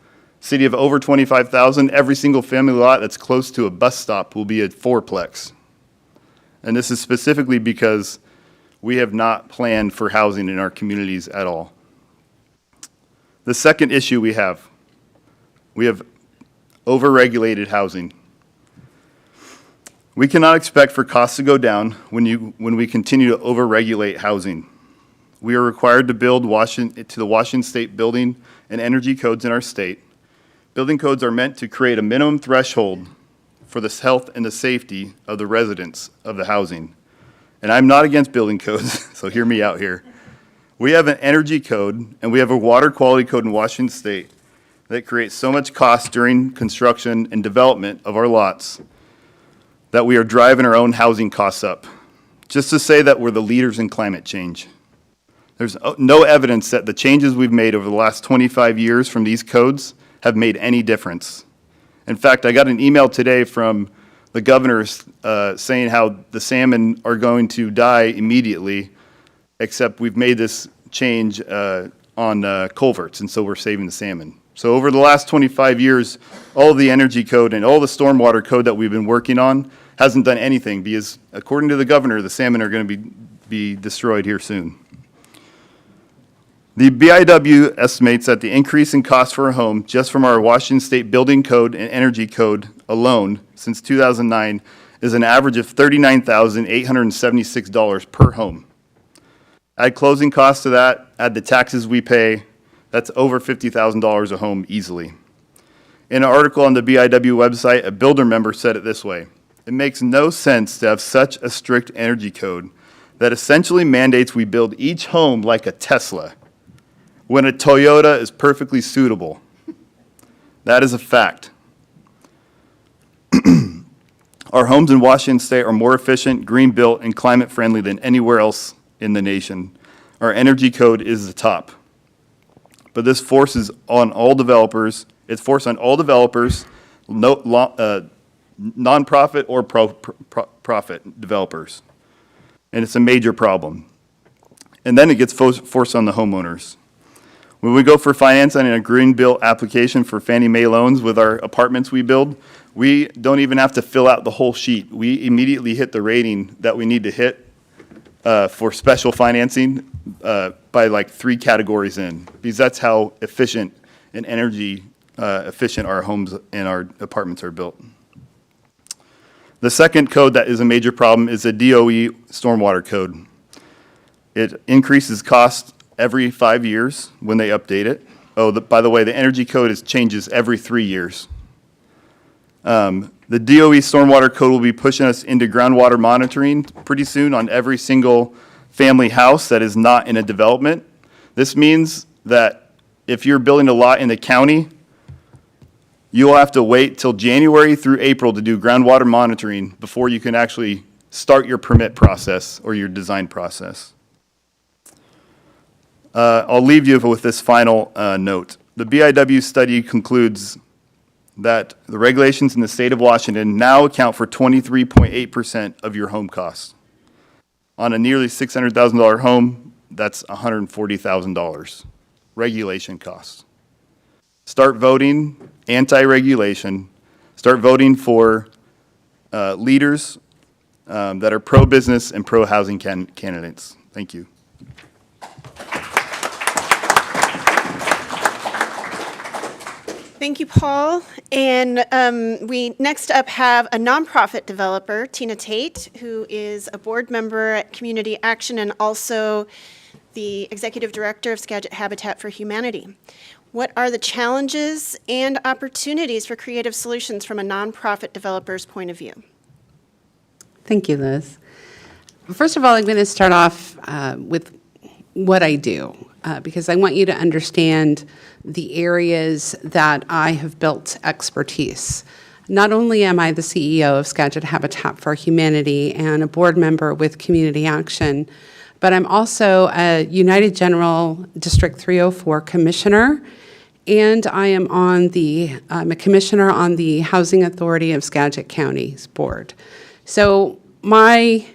city of over 25,000, every single family lot that's close to a bus stop will be a fourplex. And this is specifically because we have not planned for housing in our communities at all. The second issue we have overregulated housing. We cannot expect for costs to go down when we continue to overregulate housing. We are required to build to the Washington State building and energy codes in our state. Building codes are meant to create a minimum threshold for the health and the safety of the residents of the housing. And I'm not against building codes, so hear me out here. We have an energy code and we have a water quality code in Washington State that creates so much cost during construction and development of our lots that we are driving our own housing costs up. Just to say that we're the leaders in climate change. There's no evidence that the changes we've made over the last 25 years from these codes have made any difference. In fact, I got an email today from the governor saying how the salmon are going to die immediately, except we've made this change on culverts, and so we're saving the salmon. So over the last 25 years, all of the energy code and all the stormwater code that we've been working on hasn't done anything because, according to the governor, the salmon are going to be destroyed here soon. The BIW estimates that the increase in cost for a home just from our Washington State Building Code and Energy Code alone since 2009 is an average of $39,876 per home. Add closing costs to that, add the taxes we pay, that's over $50,000 a home easily. In an article on the BIW website, a builder member said it this way: "It makes no sense to have such a strict energy code that essentially mandates we build each home like a Tesla, when a Toyota is perfectly suitable." That is a fact. Our homes in Washington State are more efficient, green-built, and climate-friendly than anywhere else in the nation. Our energy code is the top. But this forces on all developers, it's forced on all developers, nonprofit or profit developers. And it's a major problem. And then it gets forced on the homeowners. When we go for financing in a green built application for Fannie Mae loans with our apartments we build, we don't even have to fill out the whole sheet. We immediately hit the rating that we need to hit for special financing by like 3 categories in, because that's how efficient and energy efficient our homes and our apartments are built. The second code that is a major problem is the DOE stormwater code. It increases cost every 5 years when they update it. Oh, by the way, the energy code changes every 3 years. The DOE stormwater code will be pushing us into groundwater monitoring pretty soon on every single family house that is not in a development. This means that if you're building a lot in the county, you'll have to wait till January through April to do groundwater monitoring before you can actually start your permit process or your design process. I'll leave you with this final note. The BIW study concludes that the regulations in the state of Washington now account for 23.8% of your home costs. On a nearly $600,000 home, that's $140,000 regulation costs. Start voting anti-regulation. Start voting for leaders that are pro-business and pro-housing candidates. Thank you. Thank you, Paul. And we next up have a nonprofit developer, Tina Tate, who is a board member at Community Action and also the executive director of Skagit Habitat for Humanity. What are the challenges and opportunities for creative solutions from a nonprofit developer's point of view? Thank you, Liz. First of all, I'm going to start off with what I do, because I want you to understand the areas that I have built expertise. Not only am I the CEO of Skagit Habitat for Humanity and a board member with Community Action, but I'm also a United General District 304 commissioner, and I am I'm a commissioner on the Housing Authority of Skagit County's board. So my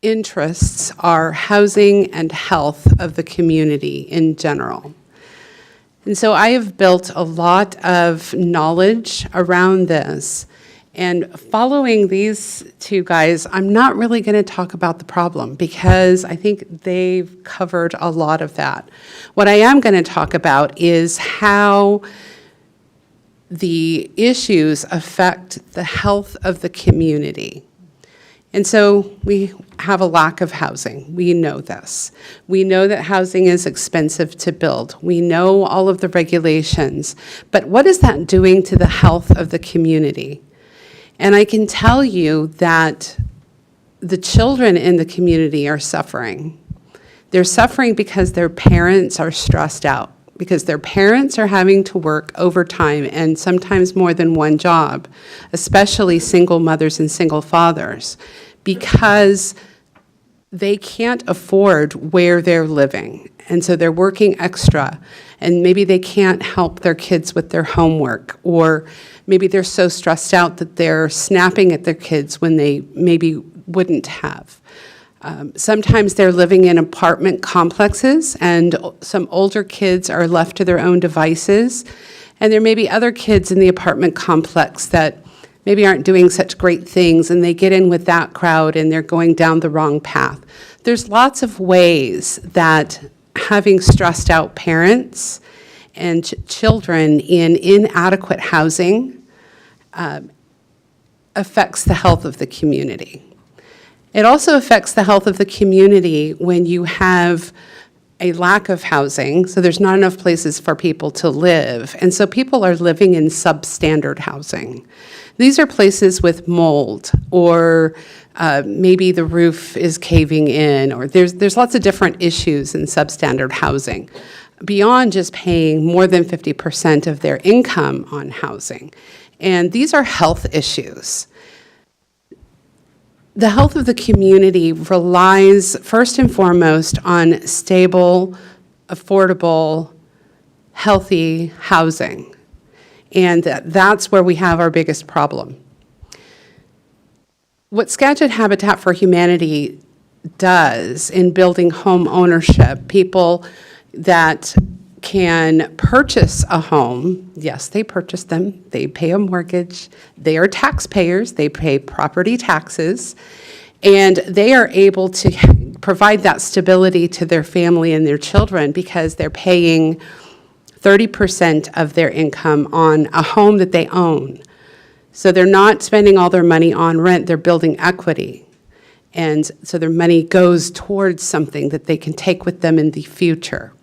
interests are housing and health of the community in general. And so I have built a lot of knowledge around this. And following these two guys, I'm not really going to talk about the problem because I think they've covered a lot of that. What I am going to talk about is how the issues affect the health of the community. And so we have a lack of housing. We know this. We know that housing is expensive to build. We know all of the regulations. But what is that doing to the health of the community? And I can tell you that the children in the community are suffering. They're suffering because their parents are stressed out, because their parents are having to work overtime and sometimes more than one job, especially single mothers and single fathers, because they can't afford where they're living. And so they're working extra, and maybe they can't help their kids with their homework, or maybe they're so stressed out that they're snapping at their kids when they maybe wouldn't have. Sometimes they're living in apartment complexes, and some older kids are left to their own devices, and there may be other kids in the apartment complex that maybe aren't doing such great things, and they get in with that crowd and they're going down the wrong path. There's lots of ways that having stressed out parents and children in inadequate housing affects the health of the community. It also affects the health of the community when you have a lack of housing, so there's not enough places for people to live, and so people are living in substandard housing. These are places with mold, or maybe the roof is caving in, or there's lots of different issues in substandard housing, beyond just paying more than 50% of their income on housing. And these are health issues. The health of the community relies first and foremost on stable, affordable, healthy housing. And that's where we have our biggest problem. What Skagit Habitat for Humanity does in building home ownership, people that can purchase a home, yes, they purchase them, they pay a mortgage, they are taxpayers, they pay property taxes, and they are able to provide that stability to their family and their children because they're paying 30% of their income on a home that they own. So they're not spending all their money on rent, they're building equity. And so their money goes towards something that they can take with them in the future.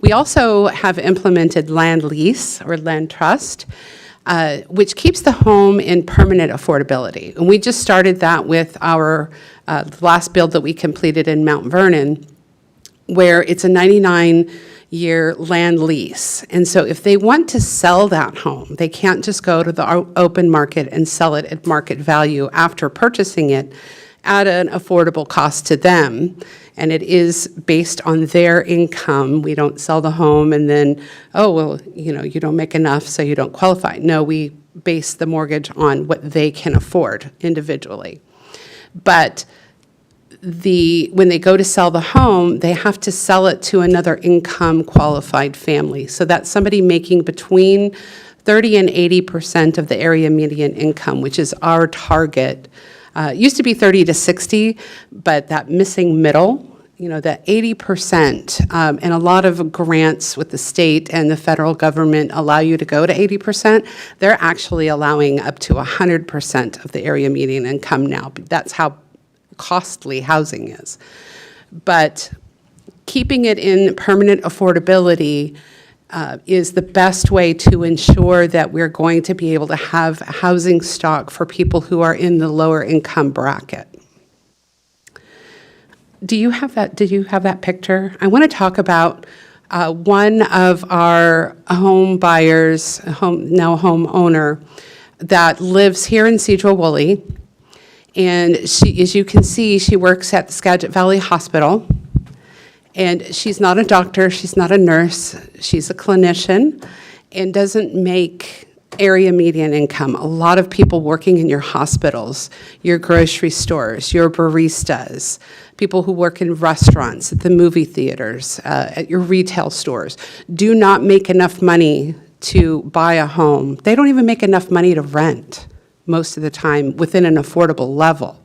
We also have implemented land lease or land trust, which keeps the home in permanent affordability. And we just started that with our last build that we completed in Mount Vernon, where it's a 99-year land lease. And so if they want to sell that home, they can't just go to the open market and sell it at market value after purchasing it at an affordable cost to them. And it is based on their income. We don't sell the home and then, oh, well, you don't make enough, so you don't qualify. No, we base the mortgage on what they can afford individually. But when they go to sell the home, they have to sell it to another income qualified family. So that's somebody making between 30 and 80% of the area median income, which is our target. It used to be 30 to 60, but that missing middle that 80%, and a lot of grants with the state and the federal government allow you to go to 80%. They're actually allowing up to 100% of the area median income now. That's how costly housing is. But keeping it in permanent affordability is the best way to ensure that we're going to be able to have housing stock for people who are in the lower income bracket. Did you have that picture? I want to talk about one of our home buyers, now homeowner, that lives here in Sedro-Woolley. And she, as you can see, she works at the Skagit Valley Hospital. And she's not a doctor, she's not a nurse, she's a clinician, and doesn't make area median income. A lot of people working in your hospitals, your grocery stores, your baristas, people who work in restaurants, at the movie theaters, at your retail stores, do not make enough money to buy a home. They don't even make enough money to rent most of the time within an affordable level.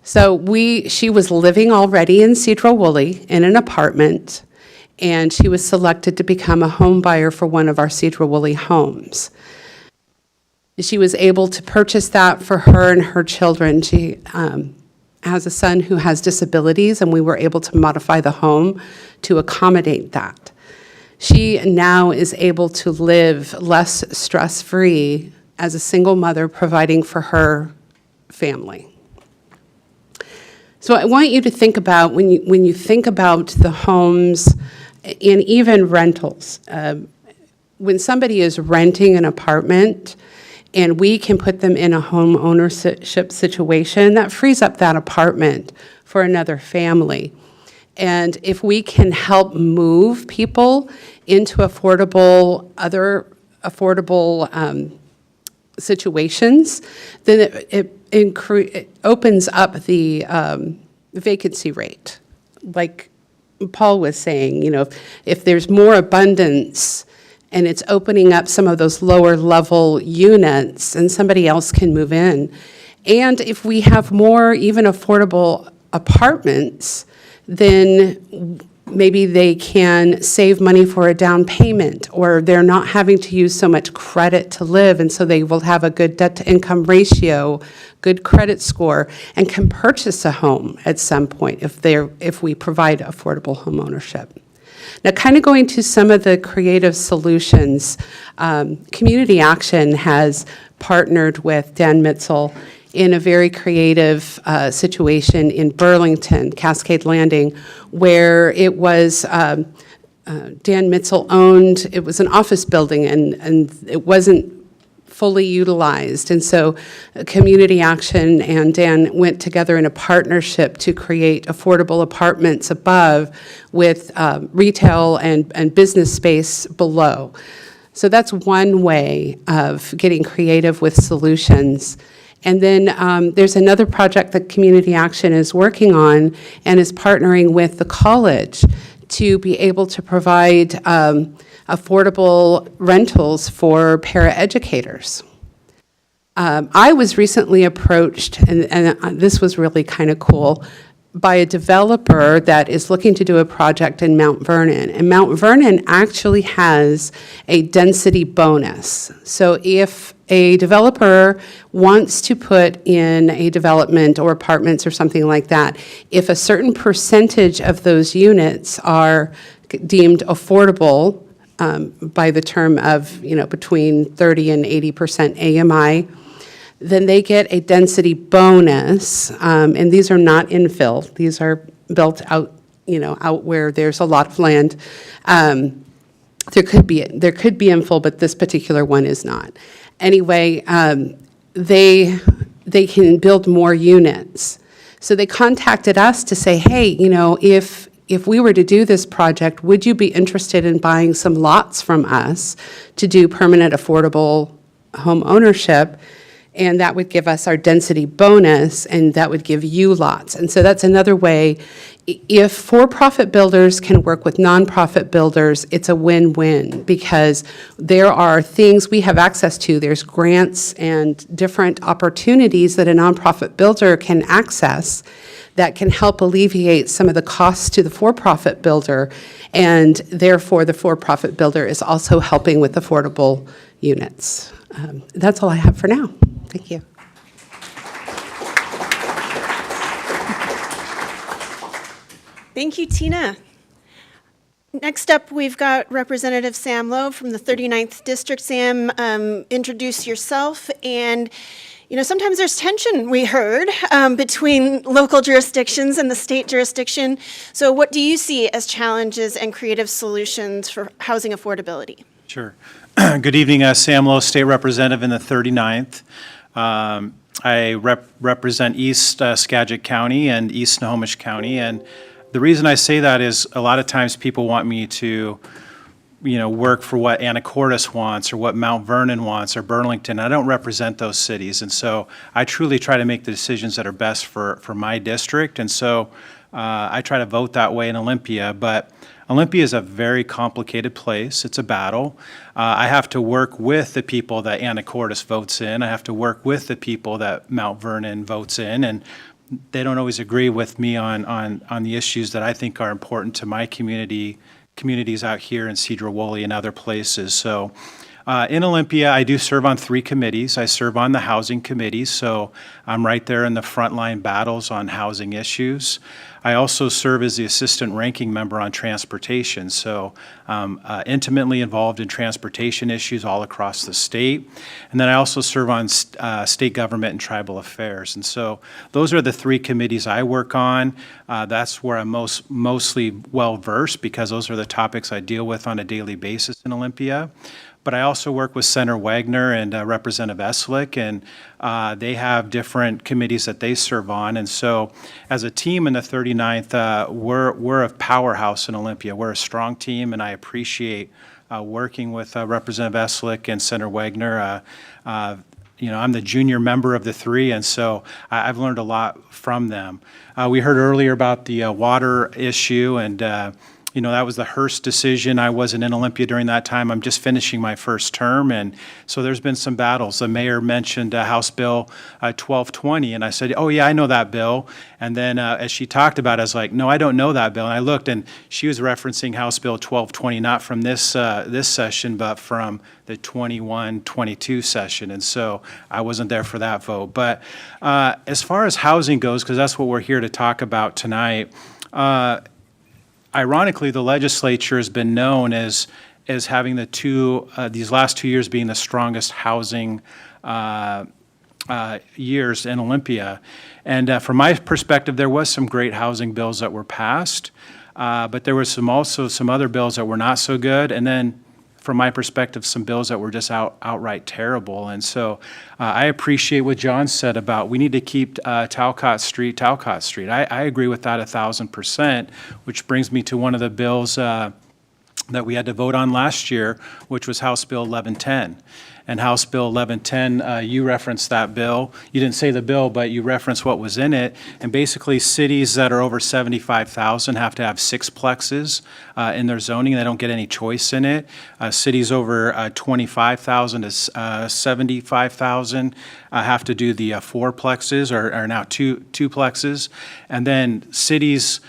So she was living already in Sedro-Woolley in an apartment, and she was selected to become a home buyer for one of our Sedro-Woolley homes. She was able to purchase that for her and her children. She has a son who has disabilities, and we were able to modify the home to accommodate that. She now is able to live less stress-free as a single mother, providing for her family. So I want you to think about, when you think about the homes and even rentals, when somebody is renting an apartment and we can put them in a home ownership situation, that frees up that apartment for another family. And if we can help move people into other affordable situations, then it opens up the vacancy rate. Like Paul was saying, if there's more abundance and it's opening up some of those lower level units and somebody else can move in. And if we have more even affordable apartments, then maybe they can save money for a down payment, or they're not having to use so much credit to live, and so they will have a good debt-to-income ratio, good credit score, and can purchase a home at some point if we provide affordable home ownership. Now, kind of going to some of the creative solutions, Community Action has partnered with Dan Mitzel in a very creative situation in Burlington, Cascade Landing, where it was Dan Mitzel owned, it was an office building, and it wasn't fully utilized. And so Community Action and Dan went together in a partnership to create affordable apartments above with retail and business space below. So that's one way of getting creative with solutions. And then there's another project that Community Action is working on and is partnering with the college to be able to provide affordable rentals for paraeducators. I was recently approached, and this was really kind of cool, by a developer that is looking to do a project in Mount Vernon. And Mount Vernon actually has a density bonus. So if a developer wants to put in a development or apartments or something like that, if a certain percentage of those units are deemed affordable by the term of, between 30 and 80% AMI, then they get a density bonus, and these are not infill. These are built out, out where there's a lot of land. There could be infill, but this particular one is not. Anyway, they can build more units. So they contacted us to say, hey, if we were to do this project, would you be interested in buying some lots from us to do permanent affordable home ownership? And that would give us our density bonus, and that would give you lots. And so that's another way, if for-profit builders can work with nonprofit builders, it's a win-win, because there are things we have access to. There's grants and different opportunities that a nonprofit builder can access that can help alleviate some of the costs to the for-profit builder, and therefore the for-profit builder is also helping with affordable units. That's all I have for now. Thank you. Thank you, Tina. Next up, we've got Representative Sam Lowe from the 39th District. Sam, introduce yourself. And, you know, sometimes there's tension, we heard, between local jurisdictions and the state jurisdiction. So what do you see as challenges and creative solutions for housing affordability? Sure. Good evening, Sam Lowe, State Representative in the 39th. I represent East Skagit County and East Snohomish County, and the reason I say that is a lot of times people want me to, you know, work for what Anacortes wants or what Mount Vernon wants or Burlington. I don't represent those cities, and so I truly try to make the decisions that are best for my district, and so I try to vote that way in Olympia, but Olympia is a very complicated place. It's a battle. I have to work with the people that Anacortes votes in. I have to work with the people that Mount Vernon votes in, and they don't always agree with me on the issues that I think are important to my communities out here in Sedro-Woolley and other places. So in Olympia, I do serve on 3 committees. I serve on the housing committee, so I'm right there in the frontline battles on housing issues. I also serve as the assistant ranking member on transportation, so intimately involved in transportation issues all across the state. And then I also serve on state government and tribal affairs. And so those are the 3 committees I work on. That's where I'm mostly well-versed, because those are the topics I deal with on a daily basis in Olympia. But I also work with Senator Wagner and Representative Eslick, and they have different committees that they serve on. And so as a team in the 39th, we're a powerhouse in Olympia. We're a strong team, and I appreciate working with Representative Eslick and Senator Wagner. You know, I'm the junior member of the 3, and so I've learned a lot from them. We heard earlier about the water issue, and you know, that was the Hearst decision. I wasn't in Olympia during that time. I'm just finishing my first term, and so there's been some battles. The mayor mentioned House Bill 1220, and I said, oh yeah, I know that bill. And then as she talked about it, I was like, no, I don't know that bill. And I looked, and she was referencing House Bill 1220, not from this session, but from the 21-22 session. And so I wasn't there for that vote. But as far as housing goes, because that's what we're here to talk about tonight, ironically, the legislature has been known as having these last 2 years being the strongest housing years in Olympia. And from my perspective, there was some great housing bills that were passed, but there was also some other bills that were not so good. And then from my perspective, some bills that were just outright terrible. And so I appreciate what John said about we need to keep Talcott Street. I agree with that 1,000%, which brings me to one of the bills that we had to vote on last year, which was House Bill 1110. And House Bill 1110, you referenced that bill. You didn't say the bill, but you referenced what was in it. And basically, cities that are over 75,000 have to have 6 plexes in their zoning. They don't get any choice in it. Cities over 25,000 to 75,000 have to do the 4 plexes, or now two plexes. And then cities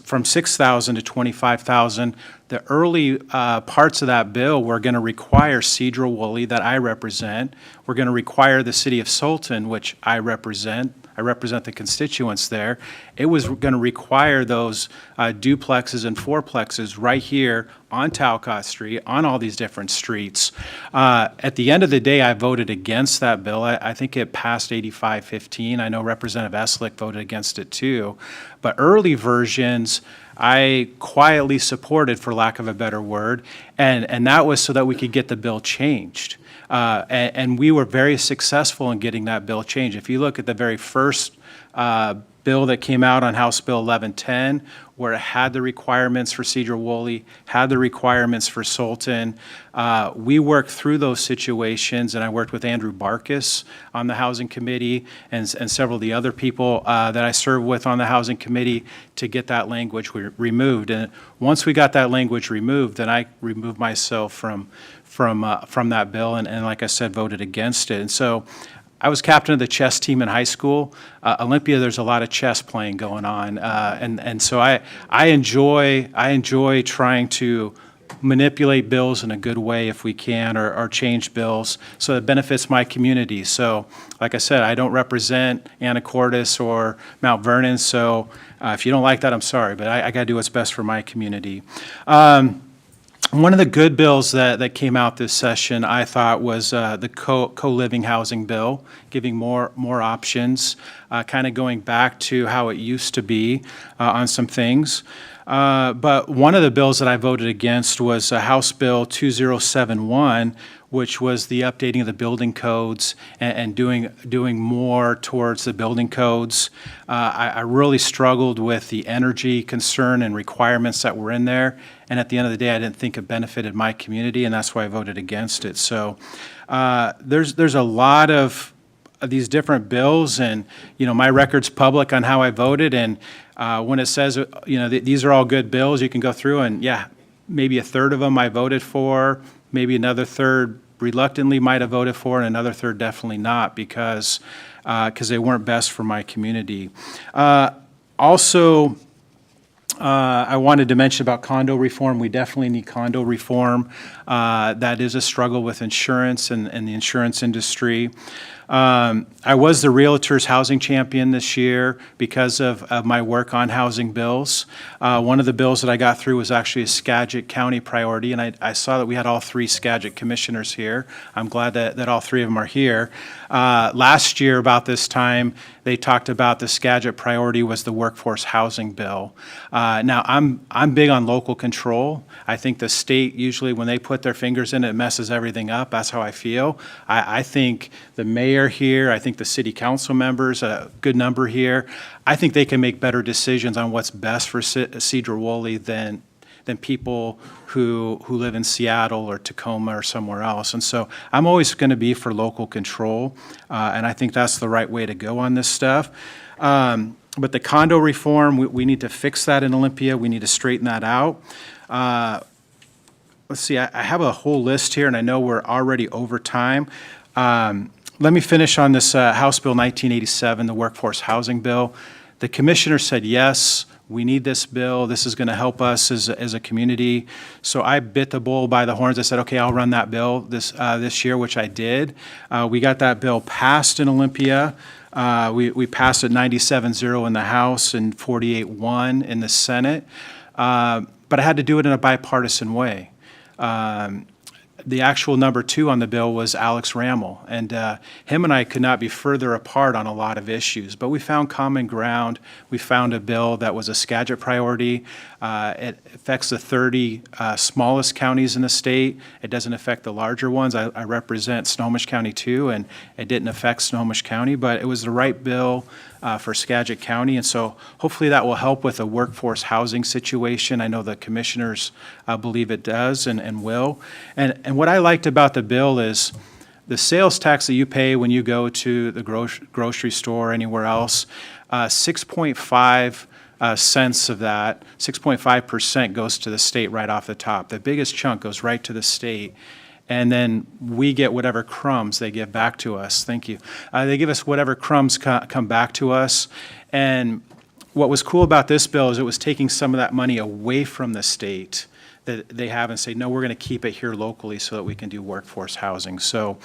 from 6,000 to 25,000, the early parts of that bill were going to require Sedro-Woolley, that I represent. We're going to require the city of Sultan, which I represent. I represent the constituents there. It was going to require those duplexes and 4plexes right here on Talcott Street, on all these different streets. At the end of the day, I voted against that bill. I think it passed 85-15. I know Representative Eslick voted against it too. But early versions, I quietly supported, for lack of a better word, and that was so that we could get the bill changed. And we were very successful in getting that bill changed. If you look at the very first bill that came out on House Bill 1110, where it had the requirements for Sedro-Woolley, had the requirements for Sultan. We worked through those situations, and I worked with Andrew Barkus on the Housing Committee and several of the other people that I serve with on the Housing Committee to get that language removed. And once we got that language removed, then I removed myself from that bill and like I said, voted against it. And so I was captain of the chess team in high school. Olympia, there's a lot of chess playing going on, and so I enjoy trying to manipulate bills in a good way if we can, or change bills so it benefits my community. So, like I said, I don't represent Anacortes or Mount Vernon, so if you don't like that, I'm sorry, but I got to do what's best for my community. One of the good bills that came out this session, I thought, was the co-living housing bill, giving more options, kind of going back to how it used to be on some things. But one of the bills that I voted against was House Bill 2071, which was the updating of the building codes and doing more towards the building codes. I really struggled with the energy concern and requirements that were in there. And at the end of the day, I didn't think it benefited my community, and that's why I voted against it. So there's a lot of these different bills, and my record's public on how I voted. And when it says these are all good bills, you can go through and maybe a third of them I voted for, maybe another third reluctantly might have voted for, and another third definitely not because they weren't best for my community. Also, I wanted to mention about condo reform. We definitely need condo reform. That is a struggle with insurance and the insurance industry. I was the Realtors Housing Champion this year because of my work on housing bills. One of the bills that I got through was actually a Skagit County priority, and I saw that we had all three Skagit commissioners here. I'm glad that all three of them are here. Last year, about this time, they talked about the Skagit priority was the workforce housing bill. Now, I'm big on local control. I think the state, usually when they put their fingers in it, messes everything up. That's how I feel. I think the mayor here, I think the city council members, a good number here, I think they can make better decisions on what's best for Sedro-Woolley than people who live in Seattle or Tacoma or somewhere else. And so I'm always going to be for local control, and I think that's the right way to go on this stuff. But the condo reform, we need to fix that in Olympia. We need to straighten that out. Let's see, I have a whole list here, and I know we're already over time. Let me finish on this House Bill 1987, the workforce housing bill. The commissioner said, yes, we need this bill. This is going to help us as a community. So I bit the bull by the horns. I said, okay, I'll run that bill this year, which I did. We got that bill passed in Olympia. We passed it 97-0 in the House and 48-1 in the Senate. But I had to do it in a bipartisan way. The actual number 2 on the bill was Alex Rammel, and him and I could not be further apart on a lot of issues, but we found common ground. We found a bill that was a Skagit priority. It affects the 30 smallest counties in the state. It doesn't affect the larger ones. I represent Snohomish County too, and it didn't affect Snohomish County, but it was the right bill for Skagit County, and so hopefully that will help with the workforce housing situation. I know the commissioners believe it does and will. And what I liked about the bill is the sales tax that you pay when you go to the grocery store or anywhere else, 6.5 cents of that, 6.5% goes to the state right off the top. The biggest chunk goes right to the state. And then we get whatever crumbs they give back to us. Thank you. They give us whatever crumbs come back to us. And what was cool about this bill is it was taking some of that money away from the state that they have and say, no, we're going to keep it here locally so that we can do workforce housing. So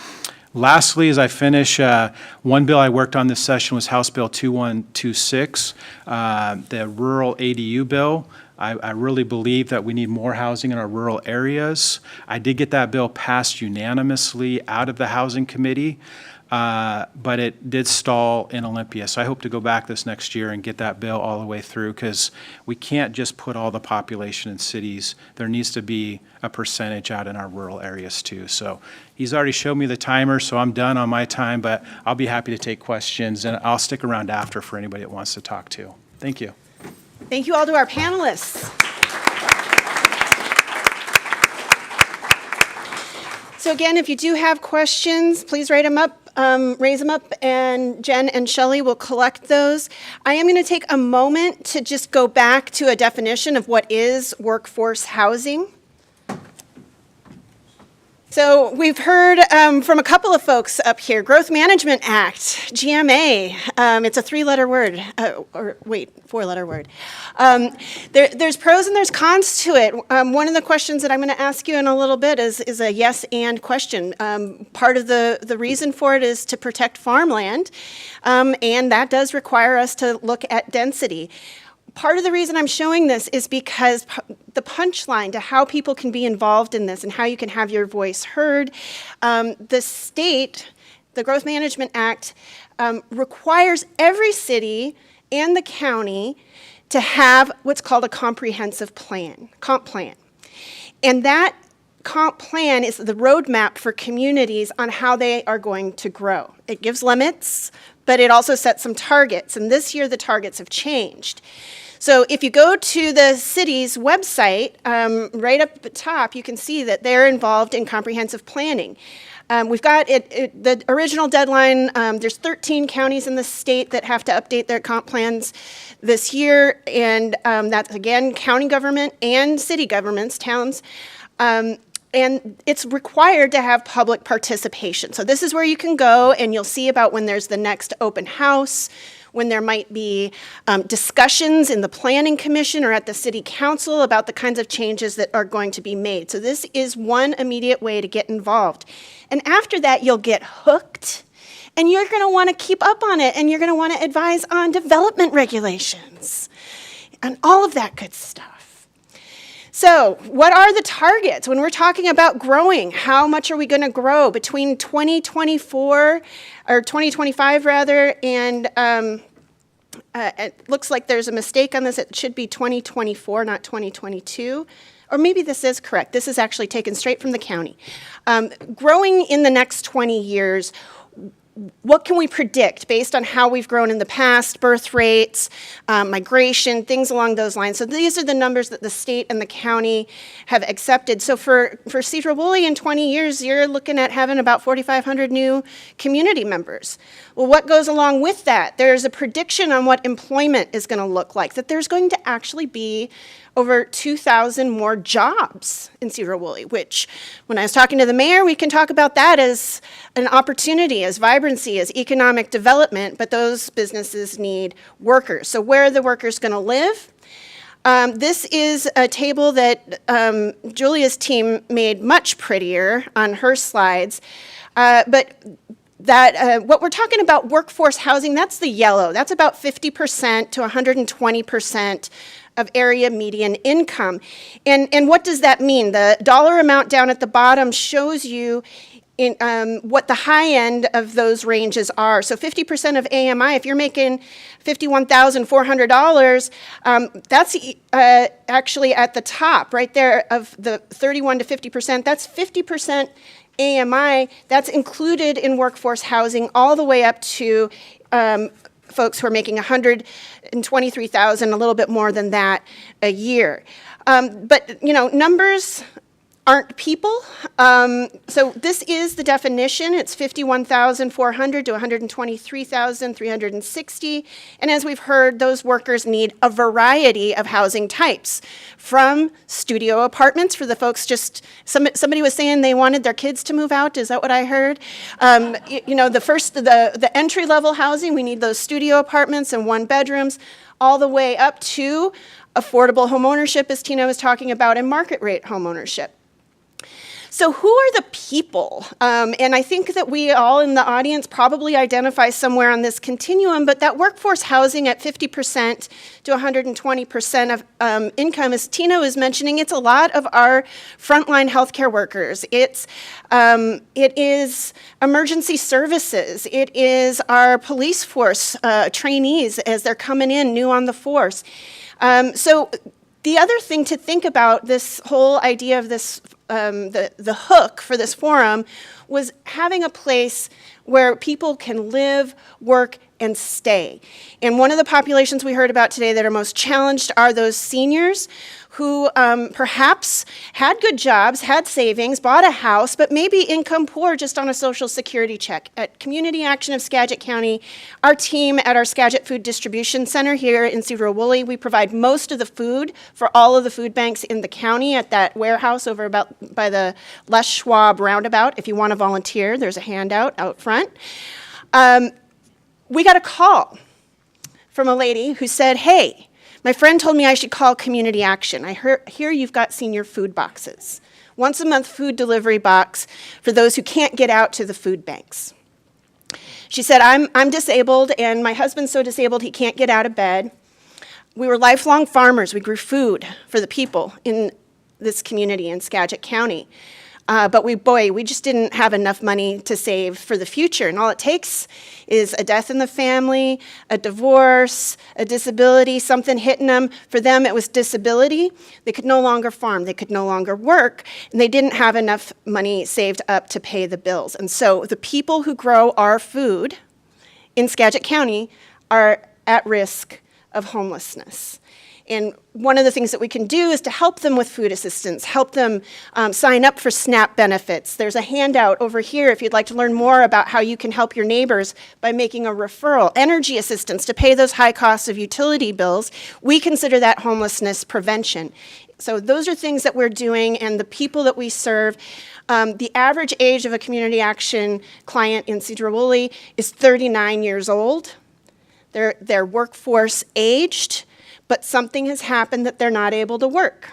lastly, as I finish, one bill I worked on this session was House Bill 2126, the rural ADU bill. I really believe that we need more housing in our rural areas. I did get that bill passed unanimously out of the Housing Committee. but it did stall in Olympia. So I hope to go back this next year and get that bill all the way through, because we can't just put all the population in cities. There needs to be a percentage out in our rural areas too. So he's already showed me the timer, so I'm done on my time, but I'll be happy to take questions, and I'll stick around after for anybody that wants to talk too. Thank you. Thank you all to our panelists. So again, if you do have questions, please raise them up, and Jen and Shelley will collect those. I am going to take a moment to just go back to a definition of what is workforce housing. So we've heard from a couple of folks up here, Growth Management Act, GMA. It's a three-letter word, four-letter word. There's pros and there's cons to it. One of the questions that I'm going to ask you in a little bit is a yes and question. Part of the reason for it is to protect farmland, and that does require us to look at density. Part of the reason I'm showing this is because the punchline to how people can be involved in this and how you can have your voice heard, the state, the Growth Management Act, requires every city and the county to have what's called a comprehensive plan, comp plan. And that comp plan is the roadmap for communities on how they are going to grow. It gives limits, but it also sets some targets. And this year the targets have changed. So if you go to the city's website, right up at the top, you can see that they're involved in comprehensive planning. We've got the original deadline. There's 13 counties in the state that have to update their comp plans this year, and that's, again, county government and city governments, towns. And it's required to have public participation. So this is where you can go, and you'll see about when there's the next open house, when there might be discussions in the Planning Commission or at the City Council about the kinds of changes that are going to be made. So this is one immediate way to get involved. And after that, you'll get hooked, and you're going to want to keep up on it, and you're going to want to advise on development regulations and all of that good stuff. So what are the targets when we're talking about growing? How much are we going to grow between 2024, or 2025 rather, and it looks like there's a mistake on this. It should be 2024, not 2022. Or maybe this is correct. This is actually taken straight from the county. Growing in the next 20 years, what can we predict based on how we've grown in the past, birth rates, migration, things along those lines? So these are the numbers that the state and the county have accepted. So for Sedro-Woolley in 20 years, you're looking at having about 4,500 new community members. Well, what goes along with that? There's a prediction on what employment is going to look like, that there's going to actually be over 2,000 more jobs in Sedro-Woolley, which when I was talking to the mayor, we can talk about that as an opportunity, as vibrancy, as economic development, but those businesses need workers. So where are the workers going to live? This is a table that Julia's team made much prettier on her slides, but what we're talking about workforce housing, that's the yellow. That's about 50% to 120% of area median income. And what does that mean? The dollar amount down at the bottom shows you what the high end of those ranges are. So 50% of AMI, if you're making $51,400, that's actually at the top, right there of the 31 to 50%. That's 50% AMI. That's included in workforce housing all the way up to folks who are making $123,000, a little bit more than that a year. But, you know, numbers aren't people. So this is the definition. It's 51,400 to 123,360. And as we've heard, those workers need a variety of housing types, from studio apartments for the folks somebody was saying they wanted their kids to move out. Is that what I heard? You know, the entry-level housing, we need those studio apartments and one bedrooms, all the way up to affordable homeownership, as Tina was talking about, and market rate homeownership. So who are the people? And I think that we all in the audience probably identify somewhere on this continuum, but that workforce housing at 50% to 120% of income, as Tina was mentioning, it's a lot of our frontline healthcare workers. It is emergency services. It is our police force trainees as they're coming in new on the force. So the other thing to think about this whole idea of this, the hook for this forum was having a place where people can live, work, and stay. And one of the populations we heard about today that are most challenged are those seniors who perhaps had good jobs, had savings, bought a house, but maybe income poor just on a Social Security check. At Community Action of Skagit County, our team at our Skagit Food Distribution Center here in Sedro-Woolley, we provide most of the food for all of the food banks in the county at that warehouse over about by the Les Schwab roundabout. If you want to volunteer, there's a handout out front. We got a call from a lady who said, hey, my friend told me I should call Community Action. I hear you've got senior food boxes. Once a month food delivery box for those who can't get out to the food banks. She said, I'm disabled and my husband's so disabled he can't get out of bed. We were lifelong farmers. We grew food for the people in this community in Skagit County. But we just didn't have enough money to save for the future. And all it takes is a death in the family, a divorce, a disability, something hitting them. For them, it was disability. They could no longer farm. They could no longer work. And they didn't have enough money saved up to pay the bills. And so the people who grow our food in Skagit County are at risk of homelessness. And one of the things that we can do is to help them with food assistance, help them sign up for SNAP benefits. There's a handout over here if you'd like to learn more about how you can help your neighbors by making a referral. Energy assistance to pay those high costs of utility bills. We consider that homelessness prevention. So those are things that we're doing, and the people that we serve. The average age of a Community Action client in Sedro-Woolley is 39 years old. They're workforce aged, but something has happened that they're not able to work.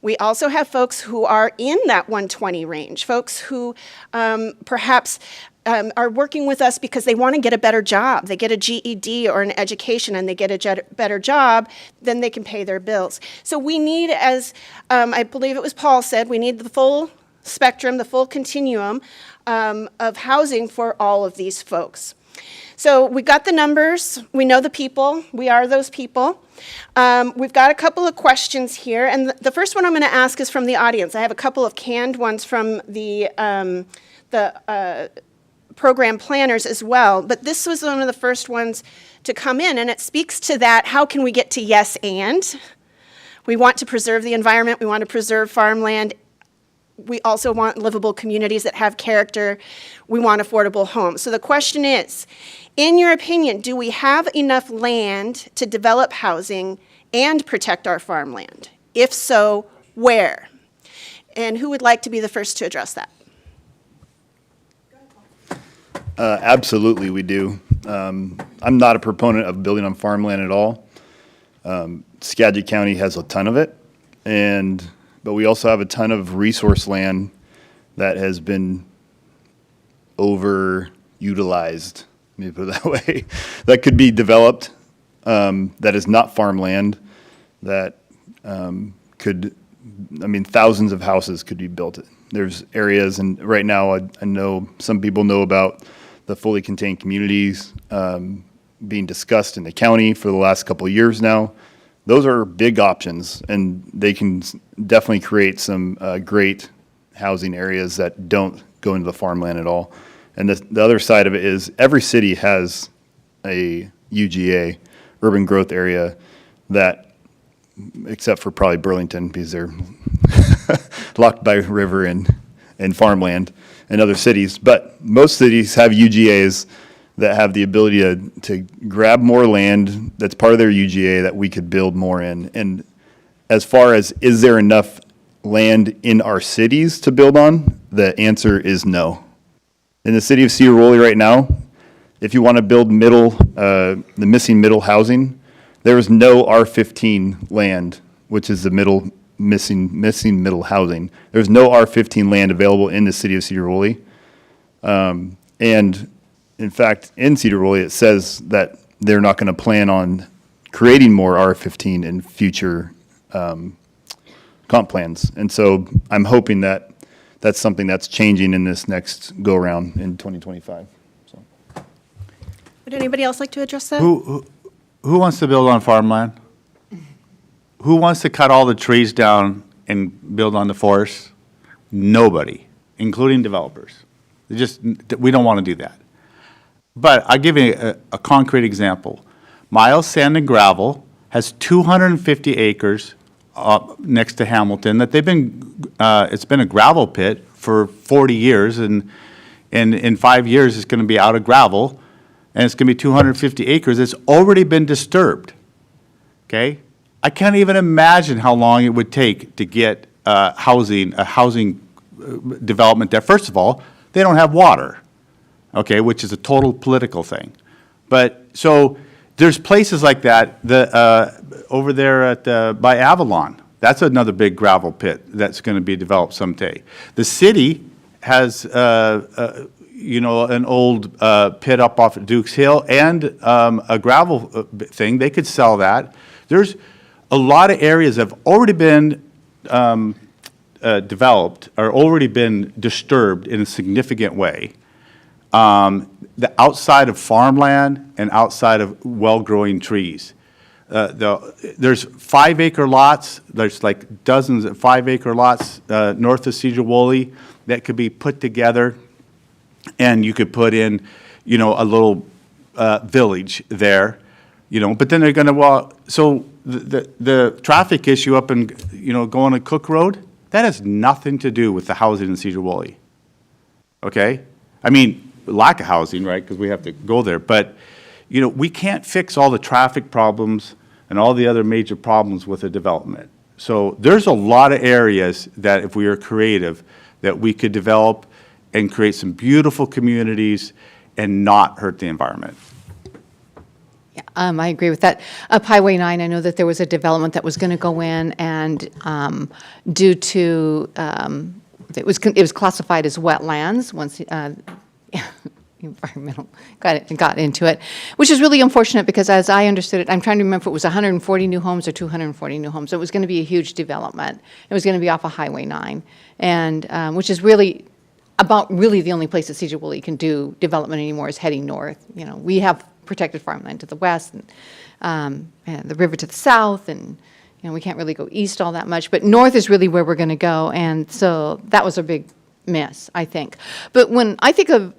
We also have folks who are in that 120 range, folks who perhaps are working with us because they want to get a better job. They get a GED or an education and they get a better job, then they can pay their bills. So we need, as I believe it was Paul said, we need the full spectrum, the full continuum of housing for all of these folks. So we got the numbers, we know the people, we are those people. We've got a couple of questions here, and the first one I'm going to ask is from the audience. I have a couple of canned ones from the program planners as well, but this was one of the first ones to come in, and it speaks to that, how can we get to yes and? We want to preserve the environment, we want to preserve farmland. We also want livable communities that have character. We want affordable homes. So the question is, in your opinion, do we have enough land to develop housing and protect our farmland? If so, where? And who would like to be the first to address that? Absolutely, we do. I'm not a proponent of building on farmland at all. Skagit County has a ton of it, but we also have a ton of resource land that has been overutilized, let me put it that way, that could be developed, that is not farmland, that thousands of houses could be built. There's areas, and right now I know some people know about the fully contained communities being discussed in the county for the last couple of years now. Those are big options, and they can definitely create some great housing areas that don't go into the farmland at all. And the other side of it is every city has a UGA, urban growth area, that, except for probably Burlington, because they're locked by river and farmland and other cities. But most cities have UGAs that have the ability to grab more land that's part of their UGA that we could build more in. And as far as is there enough land in our cities to build on, the answer is no. In the city of Sedro-Woolley right now, if you want to build the missing middle housing, there is no R15 land, which is the missing middle housing. There's no R15 land available in the city of Sedro-Woolley. And in fact, in Sedro-Woolley, it says that they're not going to plan on creating more R15 in future comp plans. And so I'm hoping that that's something that's changing in this next go-around in 2025. So. Would anybody else like to address that? Who wants to build on farmland? Who wants to cut all the trees down and build on the forest? Nobody, including developers. We don't want to do that. But I'll give you a concrete example. Miles Sand and Gravel has 250 acres next to Hamilton that it's been a gravel pit for 40 years, and in 5 years it's going to be out of gravel, and it's going to be 250 acres. It's already been disturbed, okay? I can't even imagine how long it would take to get a housing development there. First of all, they don't have water, okay, which is a total political thing. But so there's places like that, over there by Avalon. That's another big gravel pit that's going to be developed someday. The city has, an old pit up off of Dukes Hill and a gravel thing. They could sell that. There's a lot of areas that have already been developed or already been disturbed in a significant way. The outside of farmland and outside of well-growing trees. There's 5-acre lots, there's like dozens of 5-acre lots north of Sedro-Woolley that could be put together, and you could put in, a little village there, but then they're gonna, so the traffic issue up in, going to Cook Road, that has nothing to do with the housing in Sedro-Woolley, okay? I mean, lack of housing, right, because we have to go there. But, we can't fix all the traffic problems and all the other major problems with a development. So there's a lot of areas that if we are creative, that we could develop and create some beautiful communities and not hurt the environment. Yeah, I agree with that. Up Highway 9, I know that there was a development that was going to go in, and due to, it was classified as wetlands once environmental got into it, which is really unfortunate because as I understood it, I'm trying to remember if it was 140 new homes or 240 new homes. It was going to be a huge development. It was going to be off of Highway 9, and which is really the only place that Sedro-Woolley can do development anymore is heading north. We have protected farmland to the west and the river to the south, and we can't really go east all that much, but north is really where we're going to go, and so that was a big miss, I think. But when I think of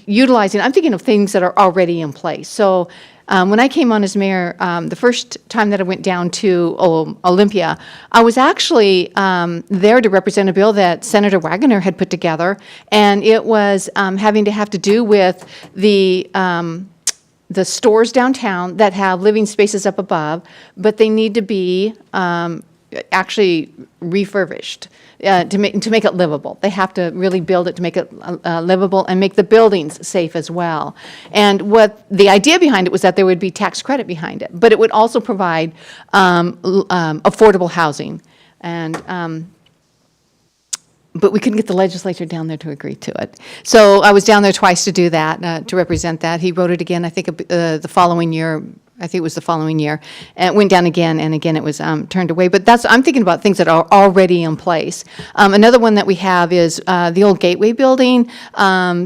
utilizing, I'm thinking of things that are already in place. So when I came on as mayor, the first time that I went down to Olympia, I was actually there to represent a bill that Senator Wagoner had put together, and it was having to have to do with the stores downtown that have living spaces up above, but they need to be actually refurbished to make it livable. They have to really build it to make it livable and make the buildings safe as well. And what the idea behind it was that there would be tax credit behind it, but it would also provide affordable housing. And but we couldn't get the legislature down there to agree to it. So I was down there twice to do that, to represent that. He wrote it again, I think, the following year. I think it was the following year. And it went down again, and again it was turned away. But I'm thinking about things that are already in place. Another one that we have is the old Gateway building.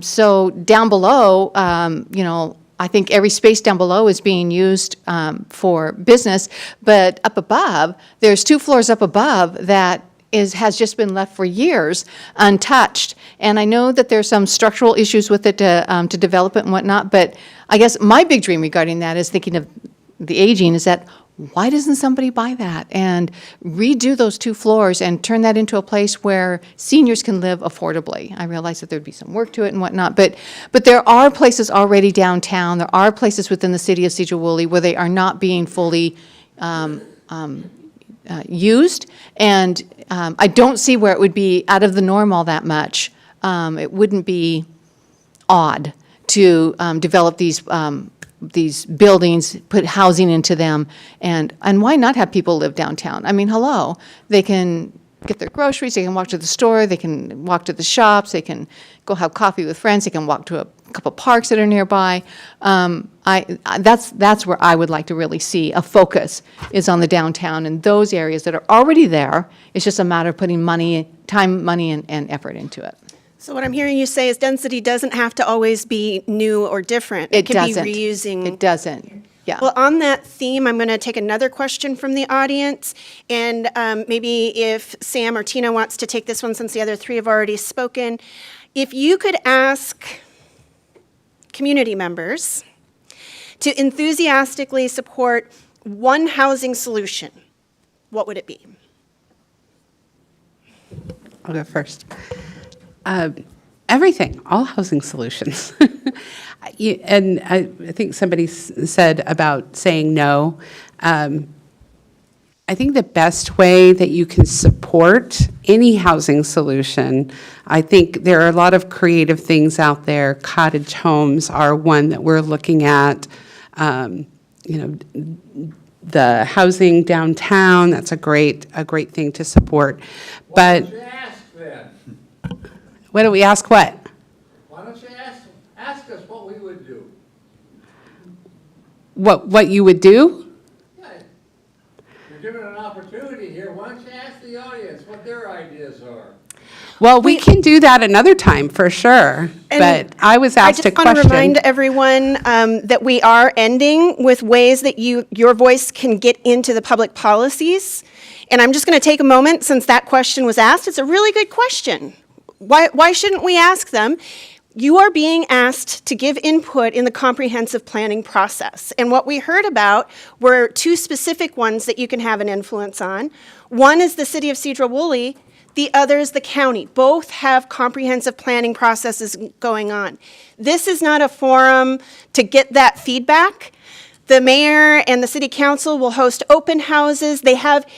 So down below, I think every space down below is being used for business. But up above, there's 2 floors up above that has just been left for years untouched. And I know that there's some structural issues with it to develop it and whatnot, but I guess my big dream regarding that is thinking of the aging is that why doesn't somebody buy that and redo those 2 floors and turn that into a place where seniors can live affordably? I realize that there'd be some work to it and whatnot, but there are places already downtown, there are places within the city of Sedro-Woolley where they are not being fully used, and I don't see where it would be out of the norm all that much. It wouldn't be odd to develop these these buildings, put housing into them, and why not have people live downtown? I mean, hello, they can get their groceries, they can walk to the store, they can walk to the shops, they can go have coffee with friends, they can walk to a couple parks that are nearby. That's where I would like to really see a focus, is on the downtown and those areas that are already there. It's just a matter of putting time, money, and effort into it. So what I'm hearing you say is density doesn't have to always be new or different. It can doesn't. be reusing. It doesn't, yeah. Well, on that theme, I'm going to take another question from the audience, and maybe if Sam or Tina wants to take this one, since the other three have already spoken. If you could ask community members to enthusiastically support one housing solution, what would it be? I'll go first. Everything, all housing solutions. And I think somebody said about saying no. I think the best way that you can support any housing solution, I think there are a lot of creative things out there. Cottage homes are one that we're looking at. The housing downtown, that's a great thing to support. But what do we ask what? Why don't you ask us what we would do? What you would do? Yeah, you're given an opportunity here. Why don't you ask the audience what their ideas are? Well, we can do that another time for sure. But I was asked a I just want to question. remind everyone that we are ending with ways that your voice can get into the public policies. And I'm just going to take a moment, since that question was asked. It's a really good question. Why shouldn't we ask them? You are being asked to give input in the comprehensive planning process. And what we heard about were two specific ones that you can have an influence on. One is the city of Sedro-Woolley, the other is the county. Both have comprehensive planning processes going on. This is not a forum to get that feedback. The mayor and the city council will host open houses.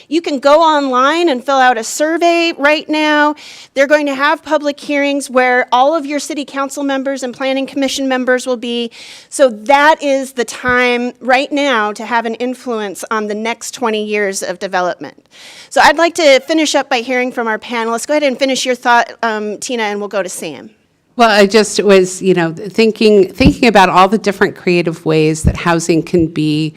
You can go online and fill out a survey right now. They're going to have public hearings where all of your city council members and planning commission members will be. So that is the time right now to have an influence on the next 20 years of development. So I'd like to finish up by hearing from our panelists. Go ahead and finish your thought, Tina, and we'll go to Sam. Well, I just was, thinking about all the different creative ways that housing can be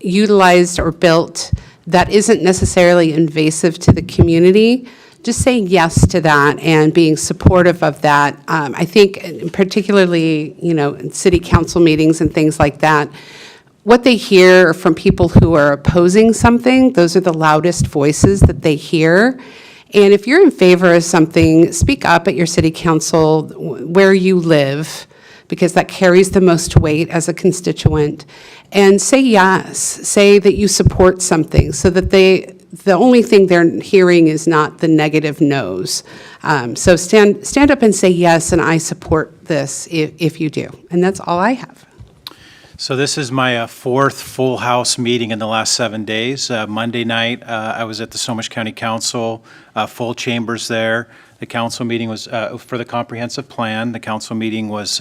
utilized or built that isn't necessarily invasive to the community. Just saying yes to that and being supportive of that. I think particularly, in city council meetings and things like that, what they hear from people who are opposing something, those are the loudest voices that they hear. And if you're in favor of something, speak up at your city council where you live, because that carries the most weight as a constituent. And say yes, say that you support something, so that the only thing they're hearing is not the negative no's. So stand up and say yes, and I support this if you do. And that's all I have. So this is my fourth full house meeting in the last 7 days. Monday night, I was at the Snohomish County Council, full chambers there. The council meeting was for the comprehensive plan. The council meeting was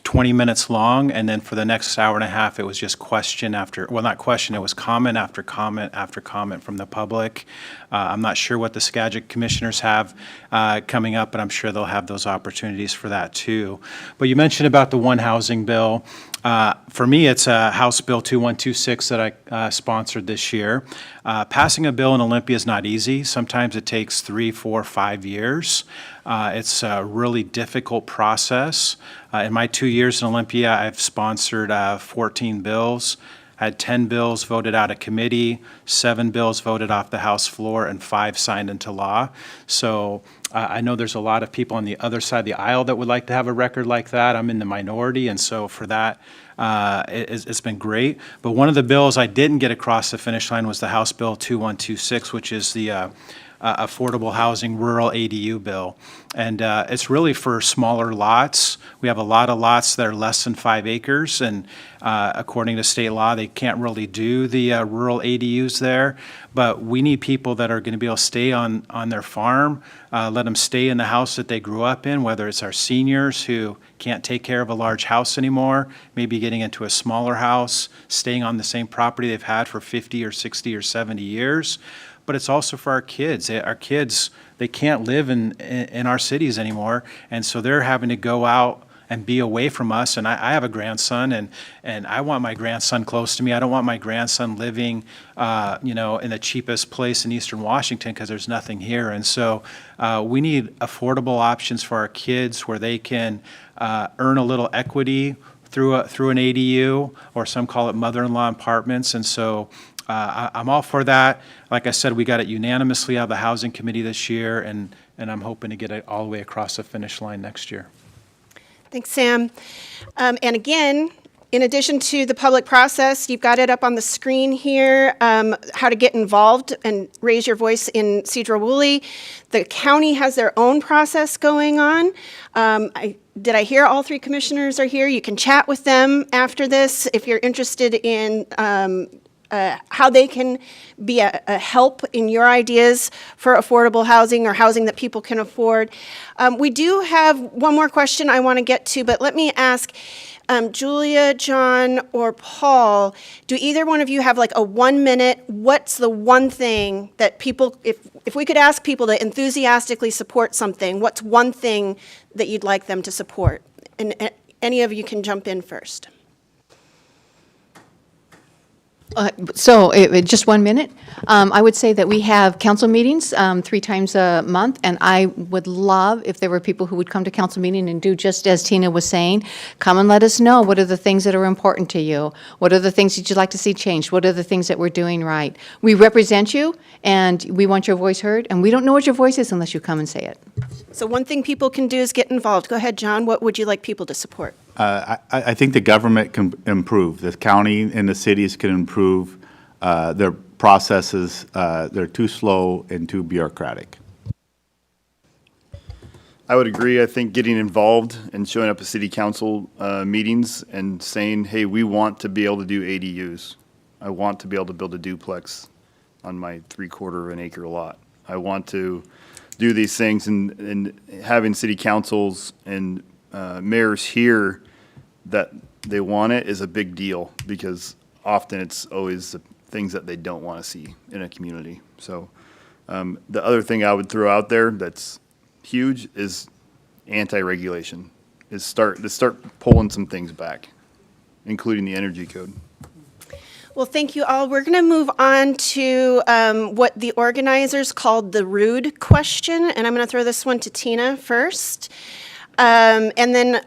20 minutes long, and then for the next hour and a half, it was just question after, well, not question, it was comment after comment after comment from the public. I'm not sure what the Skagit commissioners have coming up, but I'm sure they'll have those opportunities for that too. But you mentioned about the one housing bill. For me, it's House Bill 2126 that I sponsored this year. Passing a bill in Olympia is not easy. Sometimes it takes 3, 4, 5 years. It's a really difficult process. In my 2 years in Olympia, I've sponsored 14 bills, had 10 bills voted out of committee, 7 bills voted off the House floor, and 5 signed into law. So I know there's a lot of people on the other side of the aisle that would like to have a record like that. I'm in the minority, and so for that, it's been great. But one of the bills I didn't get across the finish line was the House Bill 2126, which is the affordable housing rural ADU bill. And it's really for smaller lots. We have a lot of lots that are less than 5 acres, and according to state law, they can't really do the rural ADUs there. But we need people that are going to be able to stay on their farm, let them stay in the house that they grew up in, whether it's our seniors who can't take care of a large house anymore, maybe getting into a smaller house, staying on the same property they've had for 50 or 60 or 70 years. But it's also for our kids. Our kids, they can't live in our cities anymore, and so they're having to go out and be away from us. And I have a grandson, and I want my grandson close to me. I don't want my grandson living, in the cheapest place in Eastern Washington because there's nothing here. And so we need affordable options for our kids where they can earn a little equity through an ADU, or some call it mother-in-law apartments. And so I'm all for that. Like I said, we got it unanimously out of the Housing Committee this year, and I'm hoping to get it all the way across the finish line next year. Thanks, Sam. And again, in addition to the public process, you've got it up on the screen here, how to get involved and raise your voice in Sedro-Woolley. The county has their own process going on. Did I hear all 3 commissioners are here? You can chat with them after this if you're interested in how they can be a help in your ideas for affordable housing or housing that people can afford. We do have one more question I want to get to, but let me ask Julia, John, or Paul, do either one of you have like a 1 minute, what's the one thing that people, if we could ask people to enthusiastically support something, what's one thing that you'd like them to support? And any of you can jump in first. Just 1 minute. I would say that we have council meetings 3 times a month, and I would love if there were people who would come to council meeting and do just as Tina was saying. Come and let us know what are the things that are important to you. What are the things that you'd like to see changed? What are the things that we're doing right? We represent you, and we want your voice heard, and we don't know what your voice is unless you come and say it. So one thing people can do is get involved. Go ahead, John. What would you like people to support? I think the government can improve. The county and the cities can improve their processes. They're too slow and too bureaucratic. I would agree. I think getting involved and showing up at city council meetings and saying, hey, we want to be able to do ADUs. I want to be able to build a duplex on my 3/4 of an acre lot. I want to do these things, and having city councils and mayors hear that they want it is a big deal, because often it's always the things that they don't want to see in a community. So the other thing I would throw out there that's huge is anti-regulation, is start pulling some things back, including the energy code. Well, thank you all. We're going to move on to what the organizers called the rude question, and I'm going to throw this one to Tina first. And then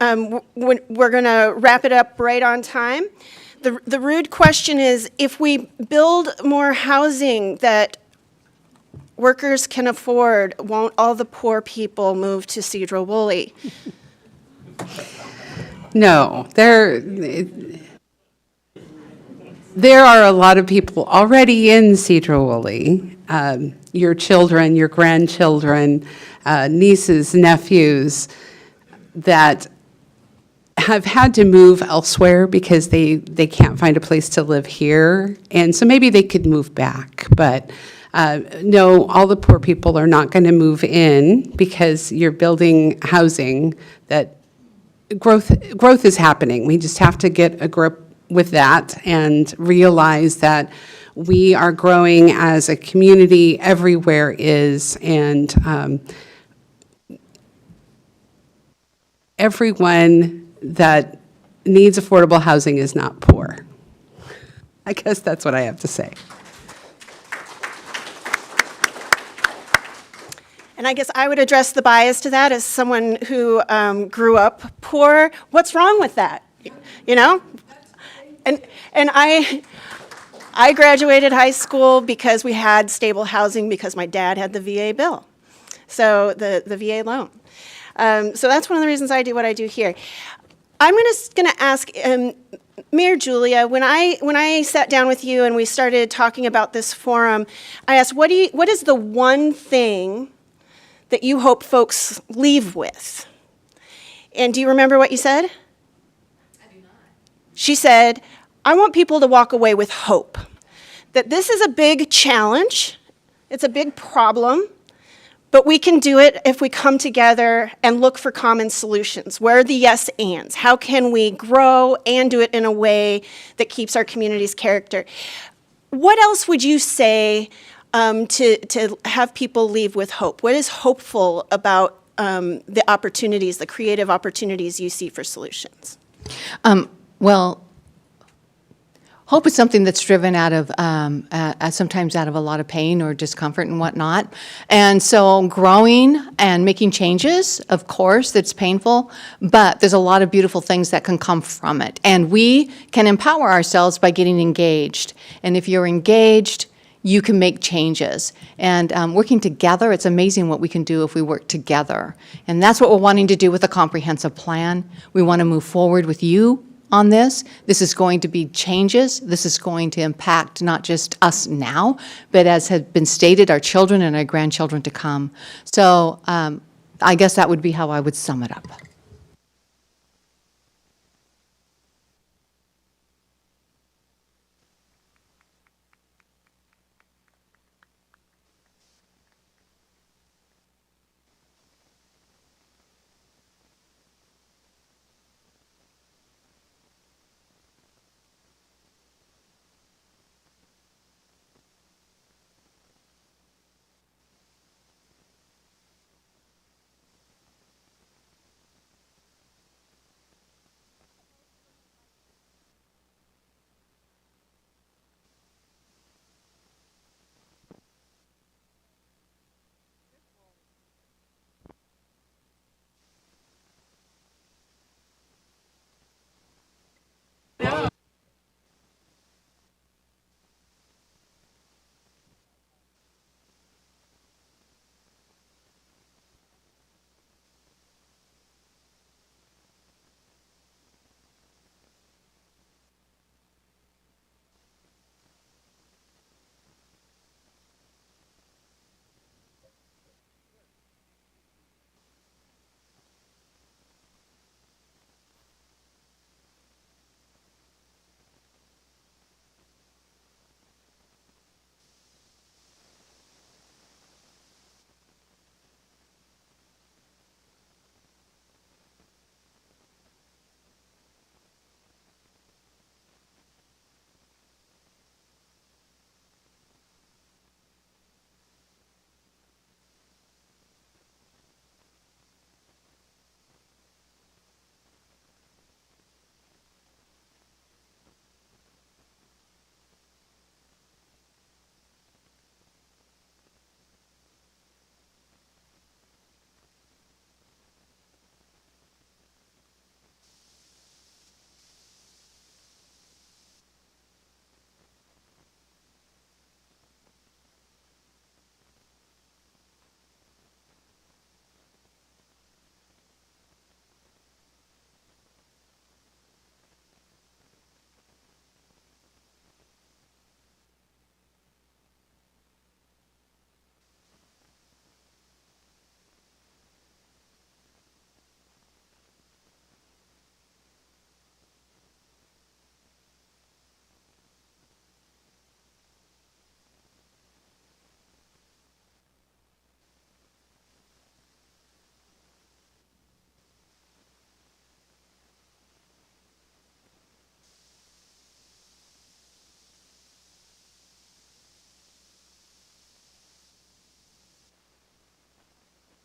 we're going to wrap it up right on time. The rude question is, if we build more housing that workers can afford, won't all the poor people move to Sedro-Woolley? No, there are a lot of people already in Sedro-Woolley, your children, your grandchildren, nieces, nephews, that have had to move elsewhere because they can't find a place to live here. And so maybe they could move back, but no, all the poor people are not going to move in, because you're building housing that growth is happening. We just have to get a grip with that and realize that we are growing as a community, everywhere is, and everyone that needs affordable housing is not poor. I guess that's what I have to say. And I guess I would address the bias to that as someone who grew up poor. What's wrong with that? You know? And I graduated high school because we had stable housing because my dad had the VA bill, so the VA loan. So that's one of the reasons I do what I do here. I'm going to ask Mayor Julia, when I sat down with you and we started talking about this forum, I asked, what is the one thing that you hope folks leave with? And do you remember what you said? I do not. She said, I want people to walk away with hope. That this is a big challenge, it's a big problem, but we can do it if we come together and look for common solutions. Where are the yes ands? How can we grow and do it in a way that keeps our community's character? What else would you say to have people leave with hope? What is hopeful about the opportunities, the creative opportunities you see for solutions? Well, hope is something that's driven out of, sometimes out of a lot of pain or discomfort and whatnot. And so growing and making changes, of course, that's painful, but there's a lot of beautiful things that can come from it. And we can empower ourselves by getting engaged. And if you're engaged, you can make changes. And working together, it's amazing what we can do if we work together. And that's what we're wanting to do with a comprehensive plan. We want to move forward with you on this. This is going to be changes. This is going to impact not just us now, but as has been stated, our children and our grandchildren to come. So I guess that would be how I would sum it up.